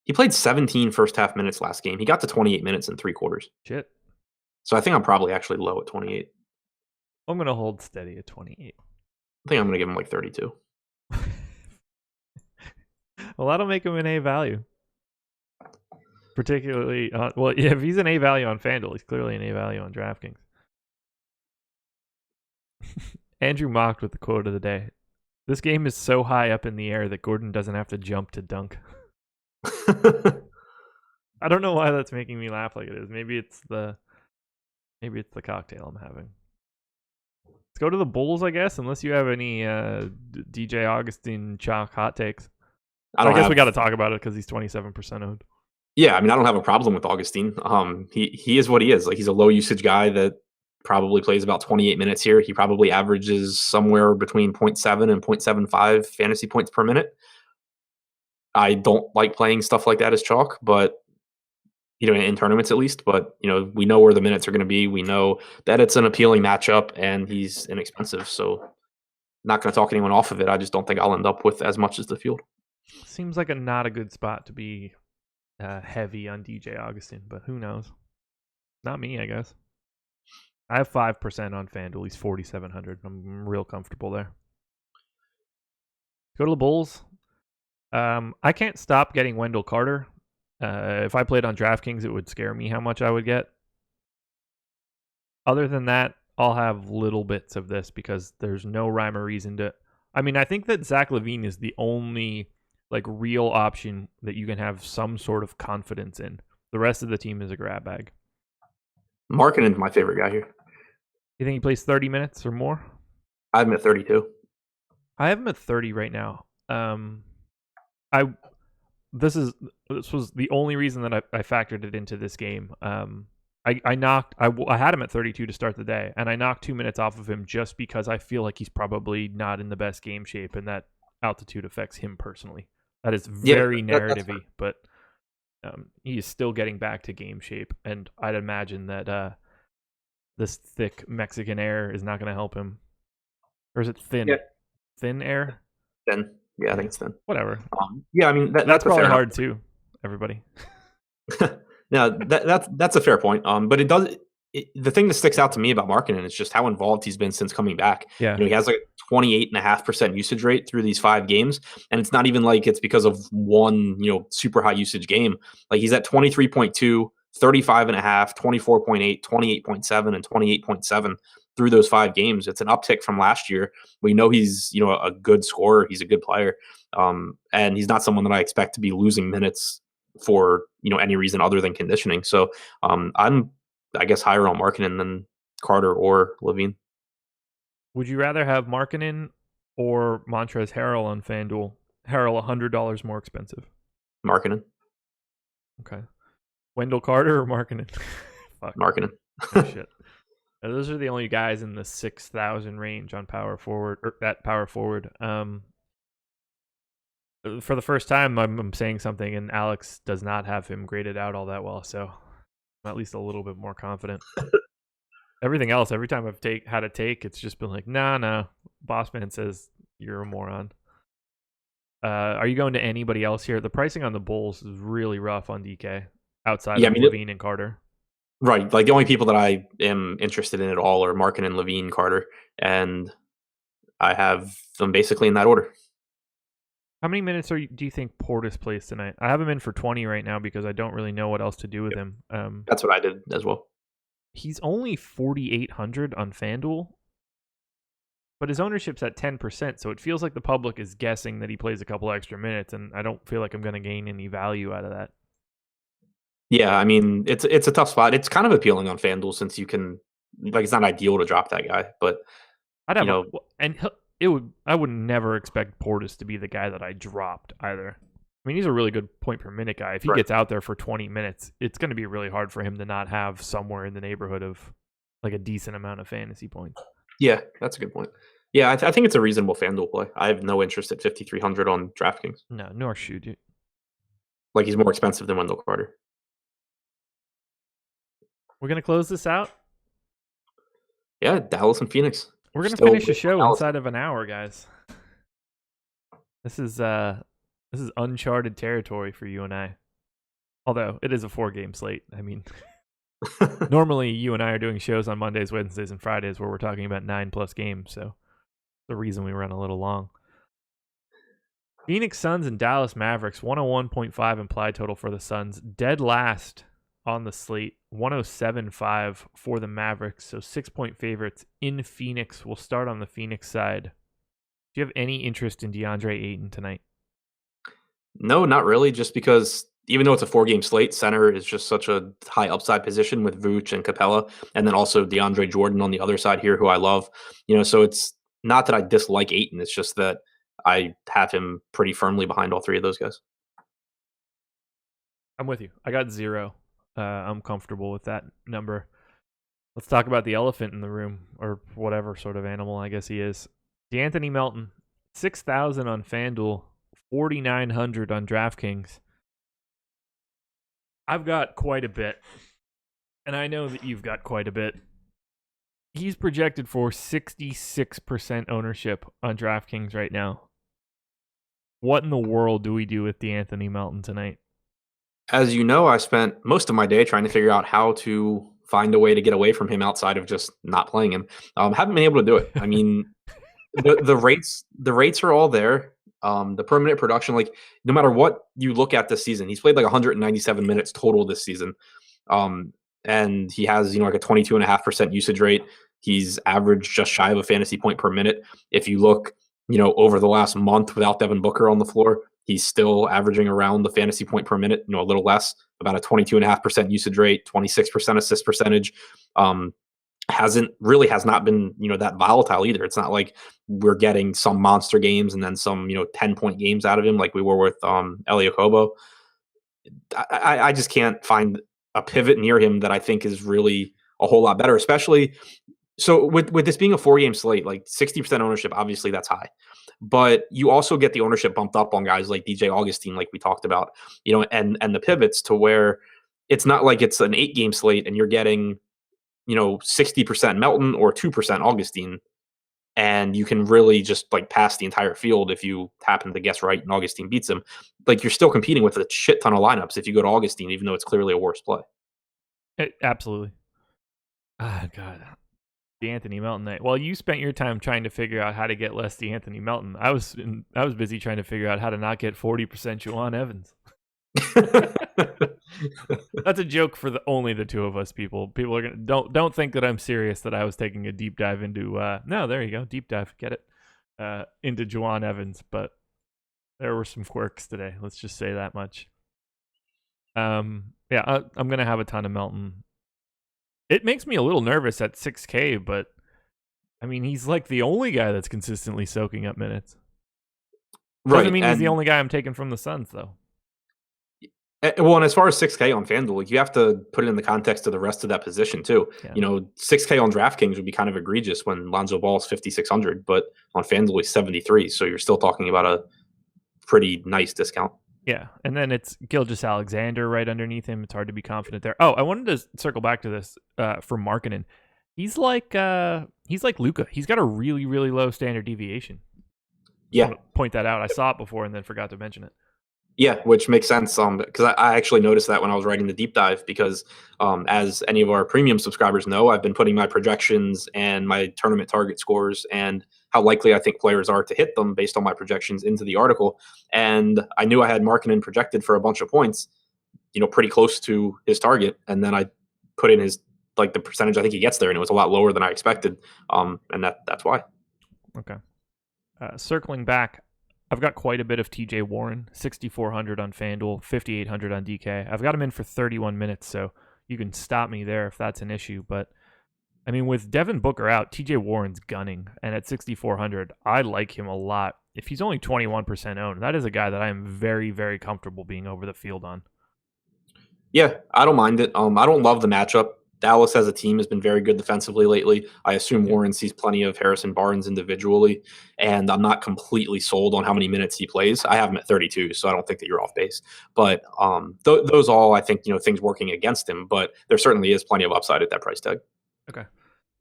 17 first half minutes last game. He got to 28 minutes in 3 quarters. Shit. So I think I'm probably actually low at 28. I'm going to hold steady at 28. I think I'm going to give him like 32. Well, that'll make him an A value. Particularly, if he's an A value on FanDuel, he's clearly an A value on DraftKings. Andrew mocked with the quote of the day. This game is so high up in the air that Gordon doesn't have to jump to dunk. I don't know why that's making me laugh like it is. Maybe it's the cocktail I'm having. Let's go to the Bulls, I guess, unless you have any DJ Augustin chalk hot takes. I guess we got to talk about it because he's 27% owned. Yeah, I mean, I don't have a problem with Augustin. He is what he is. Like he's a low usage guy that probably plays about 28 minutes here. He probably averages somewhere between 0.7 and 0.75 fantasy points per minute. I don't like playing stuff like that as chalk, but in tournaments at least. But we know where the minutes are going to be. We know that it's an appealing matchup, and he's inexpensive. So, not going to talk anyone off of it. I just don't think I'll end up with as much as the field. Seems like not a good spot to be heavy on DJ Augustin, but who knows? Not me, I guess. I have 5% on FanDuel. He's 4,700. I'm real comfortable there. Go to the Bulls. I can't stop getting Wendell Carter. If I played on DraftKings, it would scare me how much I would get. Other than that, I'll have little bits of this because there's no rhyme or reason to. I mean, I think that Zach LaVine is the only real option that you can have some sort of confidence in. The rest of the team is a grab bag. Markkanen's my favorite guy here. You think he plays 30 minutes or more? I have him at 32. I have him at 30 right now. This was the only reason that I factored it into this game. I had him at 32 to start the day, and I knocked 2 minutes off of him just because I feel like he's probably not in the best game shape, and that altitude affects him personally. That is very narrative-y, but he is still getting back to game shape, and I'd imagine that this thick Mexican air is not going to help him. Or is it thin? Yeah. Thin air? Thin. Yeah, I think it's thin. Whatever. Yeah, I mean that's probably hard too. Everybody. No, that's a fair point. But it does. The thing that sticks out to me about Markkanen is just how involved he's been since coming back. Yeah, he has 28.5% usage rate through these 5 games, and it's not even like it's because of one super high usage game. Like he's at 23.2, 35.5, 24.8, 28.7, and 28.7 through those 5 games. It's an uptick from last year. We know he's a good scorer. He's a good player, and he's not someone that I expect to be losing minutes for any reason other than conditioning. So I'm I guess higher on Markkanen than Carter or LaVine. Would you rather have Markkanen or Montrezl Harrell on FanDuel? Harrell $100 more expensive. Markkanen. Okay. Wendell Carter or Markkanen? Fuck. Markkanen. Oh, shit. Now, those are the only guys in the 6,000 range on power forward or at power forward. For the first time, I'm saying something, and Alex does not have him graded out all that well, so I'm at least a little bit more confident. Everything else, every time I've had a take, it's just been like, nah. Boss man says you're a moron. Are you going to anybody else here? The pricing on the Bulls is really rough on DK outside of LaVine and Carter. Right. Like the only people that I am interested in at all are Markkanen, LaVine, Carter, and I have them basically in that order. How many minutes do you think Portis plays tonight? I have him in for 20 right now because I don't really know what else to do with him. That's what I did as well. He's only 4,800 on FanDuel, but his ownership's at 10%, so it feels like the public is guessing that he plays a couple extra minutes, and I don't feel like I'm going to gain any value out of that. Yeah, I mean, it's a tough spot. It's kind of appealing on FanDuel since you can, it's not ideal to drop that guy, but I'd have I would never expect Portis to be the guy that I dropped either. I mean, he's a really good point per minute guy. If he gets out there for 20 minutes, it's going to be really hard for him to not have somewhere in the neighborhood of a decent amount of fantasy points. Yeah, that's a good point. Yeah, I think it's a reasonable FanDuel play. I have no interest at 5,300 on DraftKings. No, nor should you. He's more expensive than Wendell Carter. We're going to close this out. Yeah, Dallas and Phoenix. We're going to Still finish the show Dallas. inside of an hour, guys. This is uncharted territory for you and I. Although it is a 4-game slate. I mean, normally you and I are doing shows on Mondays, Wednesdays, and Fridays where we're talking about 9+ games. So the reason we run a little long. Phoenix Suns and Dallas Mavericks, 101.5 implied total for the Suns. Dead last on the slate, 107.5 for the Mavericks. So 6-point favorites in Phoenix. We'll start on the Phoenix side. Do you have any interest in DeAndre Ayton tonight? No, not really, just because even though it's a 4-game slate, center is just such a high upside position with Vooch and Capella, and then also DeAndre Jordan on the other side here, who I love. So it's not that I dislike Ayton, it's just that I have him pretty firmly behind all three of those guys. I'm with you. I got 0. I'm comfortable with that number. Let's talk about the elephant in the room, or whatever sort of animal I guess he is. DeAnthony Melton, 6,000 on FanDuel, 4,900 on DraftKings. I've got quite a bit, and I know that you've got quite a bit. He's projected for 66% ownership on DraftKings right now. What in the world do we do with DeAnthony Melton tonight? As you know, I spent most of my day trying to figure out how to find a way to get away from him outside of just not playing him. Haven't been able to do it. I mean, the rates are all there. The per minute production, like no matter what you look at this season, he's played like 197 minutes total this season. And he has, like a 22.5% usage rate. He's averaged just shy of a fantasy point per minute. If you look, over the last month without Devin Booker on the floor, he's still averaging around the fantasy point per minute, a little less, about a 22.5% usage rate, 26% assist percentage. Has not been, that volatile either. It's not like we're getting some monster games and then some, 10-point games out of him like we were with Elie Okobo. I just can't find a pivot near him that I think is really a whole lot better, especially so with this being a 4-game slate, like 60% ownership, obviously that's high. But you also get the ownership bumped up on guys like DJ Augustine, like we talked about, and the pivots to where it's not like it's an 8-game slate and you're getting 60% Melton or 2% Augustine, and you can really just like pass the entire field if you happen to guess right and Augustine beats him. Like you're still competing with a shit ton of lineups if you go to Augustine, even though it's clearly a worse play. Absolutely. God. DeAnthony Melton night. Well, you spent your time trying to figure out how to get less DeAnthony Melton. I was busy trying to figure out how to not get 40% Juwan Evans. That's a joke for only the two of us. People are gonna don't think that I'm serious that I was taking a deep dive into no, there you go, deep dive, get it, into Juwan Evans, but there were some quirks today, let's just say that much. I'm gonna have a ton of Melton. It makes me a little nervous at 6K, but I mean he's like the only guy that's consistently soaking up minutes. Doesn't mean he's the only guy I'm taking from the Suns though. Well, and as far as 6K on FanDuel, like you have to put it in the context of the rest of that position too. Yeah. 6K on DraftKings would be kind of egregious when Lonzo Ball is 5,600, but on FanDuel he's 73. So you're still talking about a pretty nice discount. Yeah, and then it's Gilgeous-Alexander right underneath him. It's hard to be confident there. Oh, I wanted to circle back to this for Markkanen. He's like Luka. He's got a really, really low standard deviation. Yeah, I want to point that out. I saw it before and then forgot to mention it. Yeah, which makes sense because I actually noticed that when I was writing the deep dive because as any of our premium subscribers know, I've been putting my projections and my tournament target scores and how likely I think players are to hit them based on my projections into the article. And I knew I had Markkanen projected for a bunch of points, pretty close to his target. And then I put in his the percentage I think he gets there, and it was a lot lower than I expected. And that's why. Okay. Circling back, I've got quite a bit of TJ Warren, 6,400 on FanDuel, 5,800 on DK. I've got him in for 31 minutes, so you can stop me there if that's an issue. But, I mean, with Devin Booker out, TJ Warren's gunning. And at 6,400, I like him a lot. If he's only 21% owned, that is a guy that I am very, very comfortable being over the field on. Yeah, I don't mind it. I don't love the matchup Dallas as a team has been very good defensively lately. I assume Warren sees plenty of Harrison Barnes individually, and I'm not completely sold on how many minutes he plays. I have him at 32, so I don't think that you're off base. But those all, I think, things working against him, but there certainly is plenty of upside at that price tag. Okay.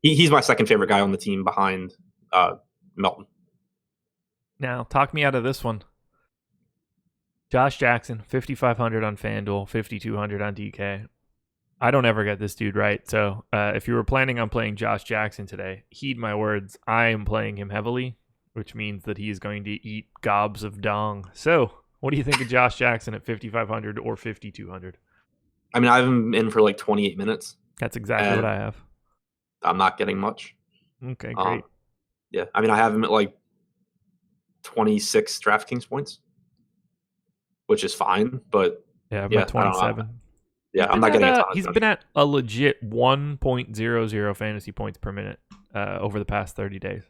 He's my second favorite guy on the team behind Melton. Now, talk me out of this one. Josh Jackson, 5,500 on FanDuel, 5,200 on DK. I don't ever get this dude right. So if you were planning on playing Josh Jackson today, heed my words. I am playing him heavily, which means that he is going to eat gobs of dong. So what do you think of Josh Jackson at 5,500 or 5,200? I mean, I have him in for like 28 minutes. That's exactly what I have. I'm not getting much. Okay, great. Yeah, I mean, I have him at like 26 DraftKings points, which is fine, but I'm at 27. Yeah, I'm not getting a ton. He's been at a legit 1.00 fantasy points per minute over the past 30 days.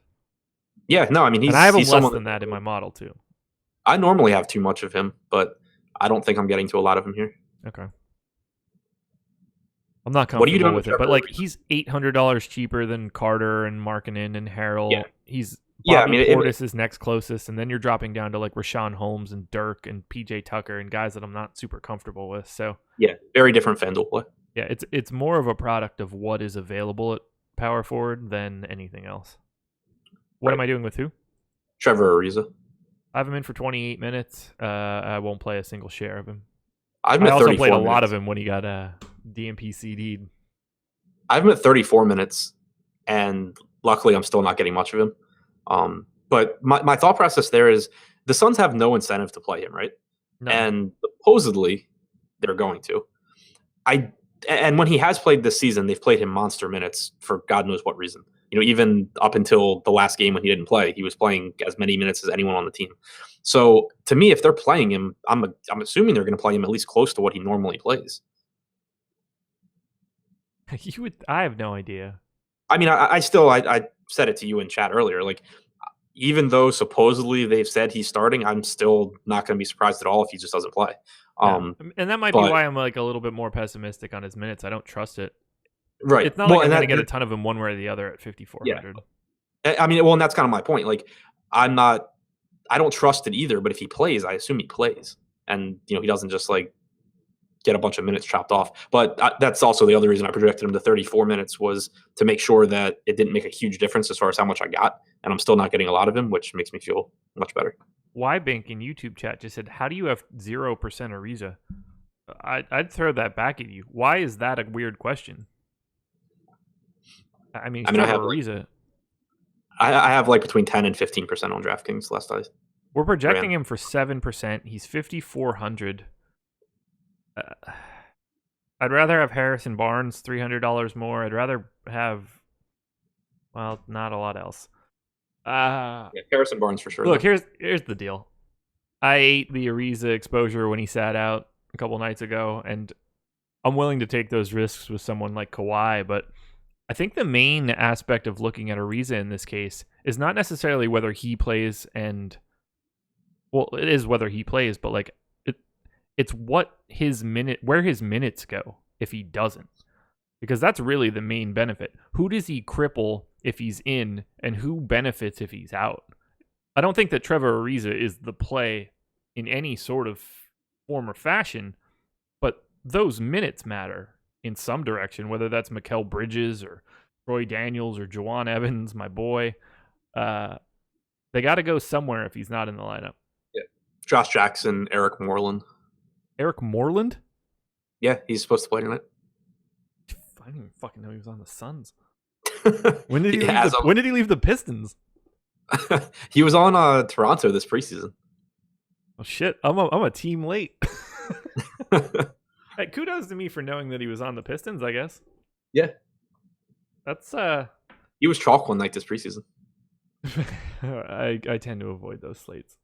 Yeah, no, I mean, and I have him less than that in my model too. I normally have too much of him, but I don't think I'm getting to a lot of him here. Okay. I'm not comfortable with it, but like he's $800 cheaper than Carter and Markkanen and Harrell. Yeah. He's Portis is next closest, and then you're dropping down to like Rashawn Holmes and Dirk and PJ Tucker and guys that I'm not super comfortable with. So yeah, very different FanDuel play. Yeah, it's more of a product of what is available at power forward than anything else. What am I doing with who? Trevor Ariza. I have him in for 28 minutes. I won't play a single share of him. I also played a lot of him when he got DMP CD'd. I have him at 34 minutes, and luckily I'm still not getting much of him. But my thought process there is the Suns have no incentive to play him, right? No. And supposedly they're going to. And when he has played this season, they've played him monster minutes for God knows what reason. Even up until the last game when he didn't play, he was playing as many minutes as anyone on the team. So to me, if they're playing him, I'm assuming they're going to play him at least close to what he normally plays. I have no idea. I mean, I said it to you in chat earlier. Like, even though supposedly they've said he's starting, I'm still not going to be surprised at all if he just doesn't play. And that might be why I'm like a little bit more pessimistic on his minutes. I don't trust it. Right. It's not like I'm going to get a ton of him one way or the other at 5,400. Yeah. I mean, and that's kind of my point. Like, I don't trust it either, but if he plays, I assume he plays. And, he doesn't just like get a bunch of minutes chopped off. But that's also the other reason I projected him to 34 minutes was to make sure that it didn't make a huge difference as far as how much I got. And I'm still not getting a lot of him, which makes me feel much better. Ybank in YouTube chat just said, how do you have 0% Ariza? I'd throw that back at you. Why is that a weird question? I mean, I have Ariza. I have like between 10 and 15% on DraftKings last I. We're projecting him for 7%. He's 5,400. I'd rather have Harrison Barnes, $300 more. I'd rather have, not a lot else. Harrison Barnes for sure. Look, here's the deal. I ate the Ariza exposure when he sat out a couple nights ago, and I'm willing to take those risks with someone like Kawhi, but I think the main aspect of looking at Ariza in this case is not necessarily whether he plays it is whether he plays, but like it's where his minutes go if he doesn't. Because that's really the main benefit. Who does he cripple if he's in, and who benefits if he's out? I don't think that Trevor Ariza is the play in any sort of form or fashion, but those minutes matter in some direction, whether that's Mikal Bridges or Troy Daniels or Juwan Evans, my boy. They got to go somewhere if he's not in the lineup. Yeah. Josh Jackson, Eric Moreland. Eric Moreland? Yeah, he's supposed to play tonight. I didn't even fucking know he was on the Suns. When did he leave the Pistons? He was on Toronto this preseason. Oh shit! I'm a team late. Hey, kudos to me for knowing that he was on the Pistons, I guess. Yeah. That's He was chalk one night this preseason. I tend to avoid those slates.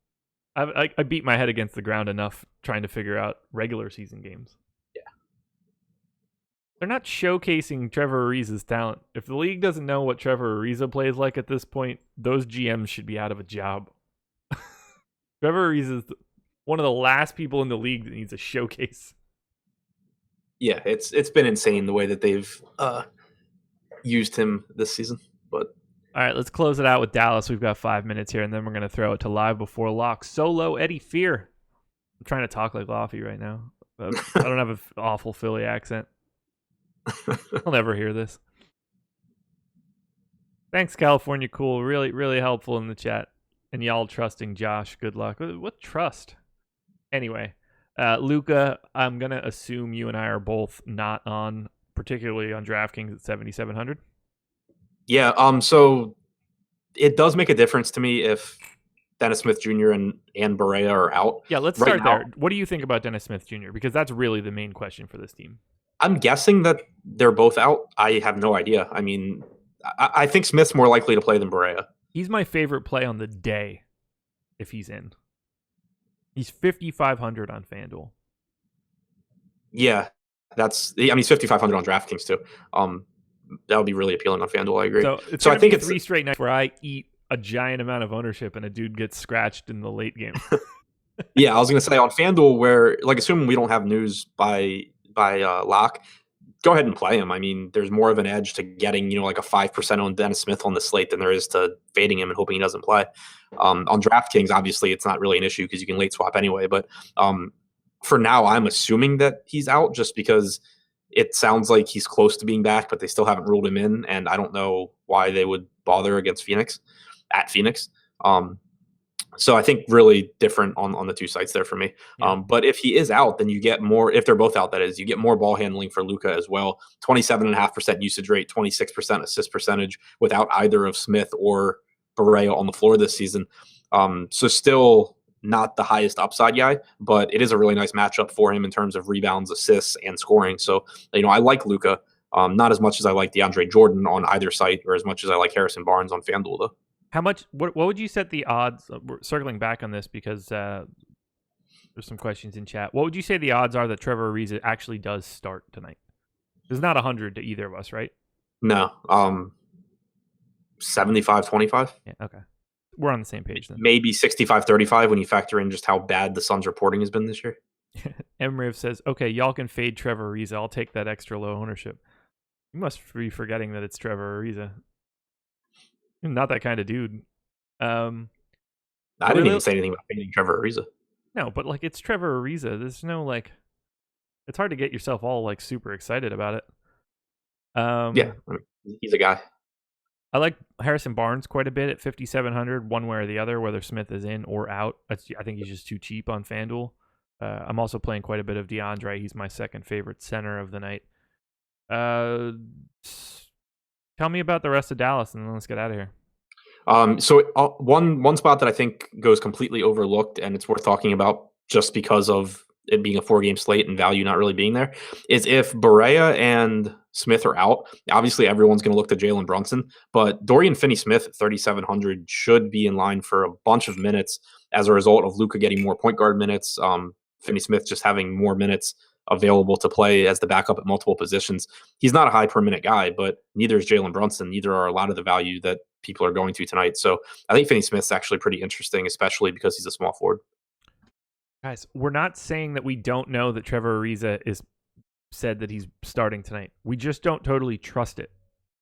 I beat my head against the ground enough trying to figure out regular season games. Yeah. They're not showcasing Trevor Ariza's talent. If the league doesn't know what Trevor Ariza plays like at this point, those GMs should be out of a job. Trevor Ariza is one of the last people in the league that needs a showcase. Yeah, it's been insane the way that they've used him this season. But All right, let's close it out with Dallas. We've got 5 minutes here, and then we're going to throw it to live before lock. Solo Eddie Fear. I'm trying to talk like Laffy right now. But I don't have an awful Philly accent. I'll never hear this. Thanks, California Cool. Really, really helpful in the chat. And y'all trusting Josh. Good luck. What trust? Anyway, Luca, I'm going to assume you and I are both not on, particularly on DraftKings at 7,700. Yeah, so it does make a difference to me if Dennis Smith Jr. and Barea are out. Yeah, let's start there. What do you think about Dennis Smith Jr.? Because that's really the main question for this team. I'm guessing that they're both out. I have no idea. I mean, I think Smith's more likely to play than Barea. He's my favorite play on the day if he's in. He's 5,500 on FanDuel. Yeah, he's 5,500 on DraftKings too. That would be really appealing on FanDuel. I agree. So I think it's 3 straight nights where I eat a giant amount of ownership and a dude gets scratched in the late game. Yeah, I was gonna say on FanDuel, where assuming we don't have news by lock, go ahead and play him. I mean, there's more of an edge to getting like a 5% on Dennis Smith on the slate than there is to fading him and hoping he doesn't play. On DraftKings, obviously, it's not really an issue because you can late swap anyway. But for now, I'm assuming that he's out just because it sounds like he's close to being back, but they still haven't ruled him in, and I don't know why they would bother against Phoenix. So I think really different on the two sites there for me. Yeah. But if he is out, then you get more. If they're both out, that is, you get more ball handling for Luka as well. 27.5% usage rate, 26% assist percentage without either of Smith or Barea on the floor this season. So still not the highest upside guy, but it is a really nice matchup for him in terms of rebounds, assists, and scoring. So, I like Luka, not as much as I like DeAndre Jordan on either site, or as much as I like Harrison Barnes on FanDuel, though. How much? What would you set the odds? We're circling back on this because there's some questions in chat. What would you say the odds are that Trevor Ariza actually does start tonight? There's not 100 to either of us, right? No. 75-25. Yeah, okay. We're on the same page then. Maybe 65-35 when you factor in just how bad the Suns reporting has been this year. Emriv says, okay, y'all can fade Trevor Ariza. I'll take that extra low ownership. You must be forgetting that it's Trevor Ariza. Not that kind of dude. I didn't even say anything about fading Trevor Ariza. No, but it's Trevor Ariza. There's no it's hard to get yourself all super excited about it. Yeah, he's a guy. I like Harrison Barnes quite a bit at 5,700, one way or the other, whether Smith is in or out. I think he's just too cheap on FanDuel. I'm also playing quite a bit of DeAndre. He's my second favorite center of the night. Tell me about the rest of Dallas, and then let's get out of here. So one spot that I think goes completely overlooked, and it's worth talking about just because of it being a 4-game slate and value not really being there, is if Barea and Smith are out. Obviously, everyone's going to look to Jalen Brunson, but Dorian Finney-Smith at 3,700 should be in line for a bunch of minutes as a result of Luka getting more point guard minutes. Finney-Smith just having more minutes available to play as the backup at multiple positions. He's not a high per minute guy, but neither is Jalen Brunson. Neither are a lot of the value that people are going to tonight. So I think Finney-Smith's actually pretty interesting, especially because he's a small forward. Guys, we're not saying that we don't know that Trevor Ariza is said that he's starting tonight. We just don't totally trust it.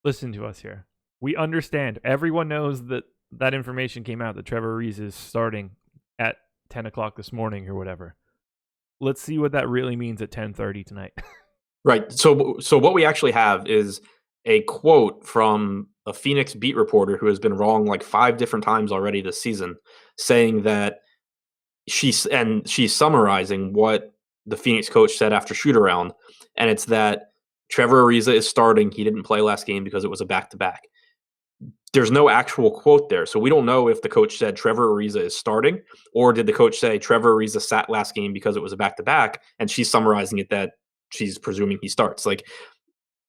Listen to us here. We understand. Everyone knows that information came out that Trevor Ariza is starting at 10 o'clock this morning or whatever. Let's see what that really means at 10:30 tonight. Right. So what we actually have is a quote from a Phoenix beat reporter who has been wrong 5 different times already this season, saying that she's summarizing what the Phoenix coach said after shoot around, and it's that Trevor Ariza is starting. He didn't play last game because it was a back-to-back. There's no actual quote there, so we don't know if the coach said Trevor Ariza is starting, or did the coach say Trevor Ariza sat last game because it was a back-to-back, and she's summarizing it that she's presuming he starts.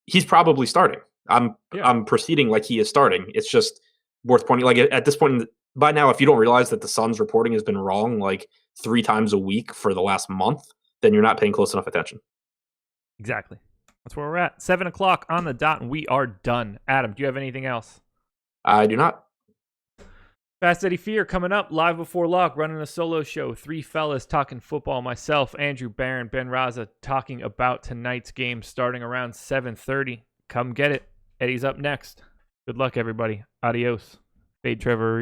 He's probably starting. I'm proceeding like he is starting. It's just worth pointing. At this point, by now, if you don't realize that the Suns reporting has been wrong 3 times a week for the last month, then you're not paying close enough attention. Exactly. That's where we're at. 7 o'clock on the dot, and we are done. Adam, do you have anything else? I do not. Fast Eddie Fear coming up live before lock, running a solo show. 3 fellas talking football. Myself, Andrew Barron, Ben Raza talking about tonight's game starting around 7:30. Come get it. Eddie's up next. Good luck, everybody. Adios. Fade Trevor.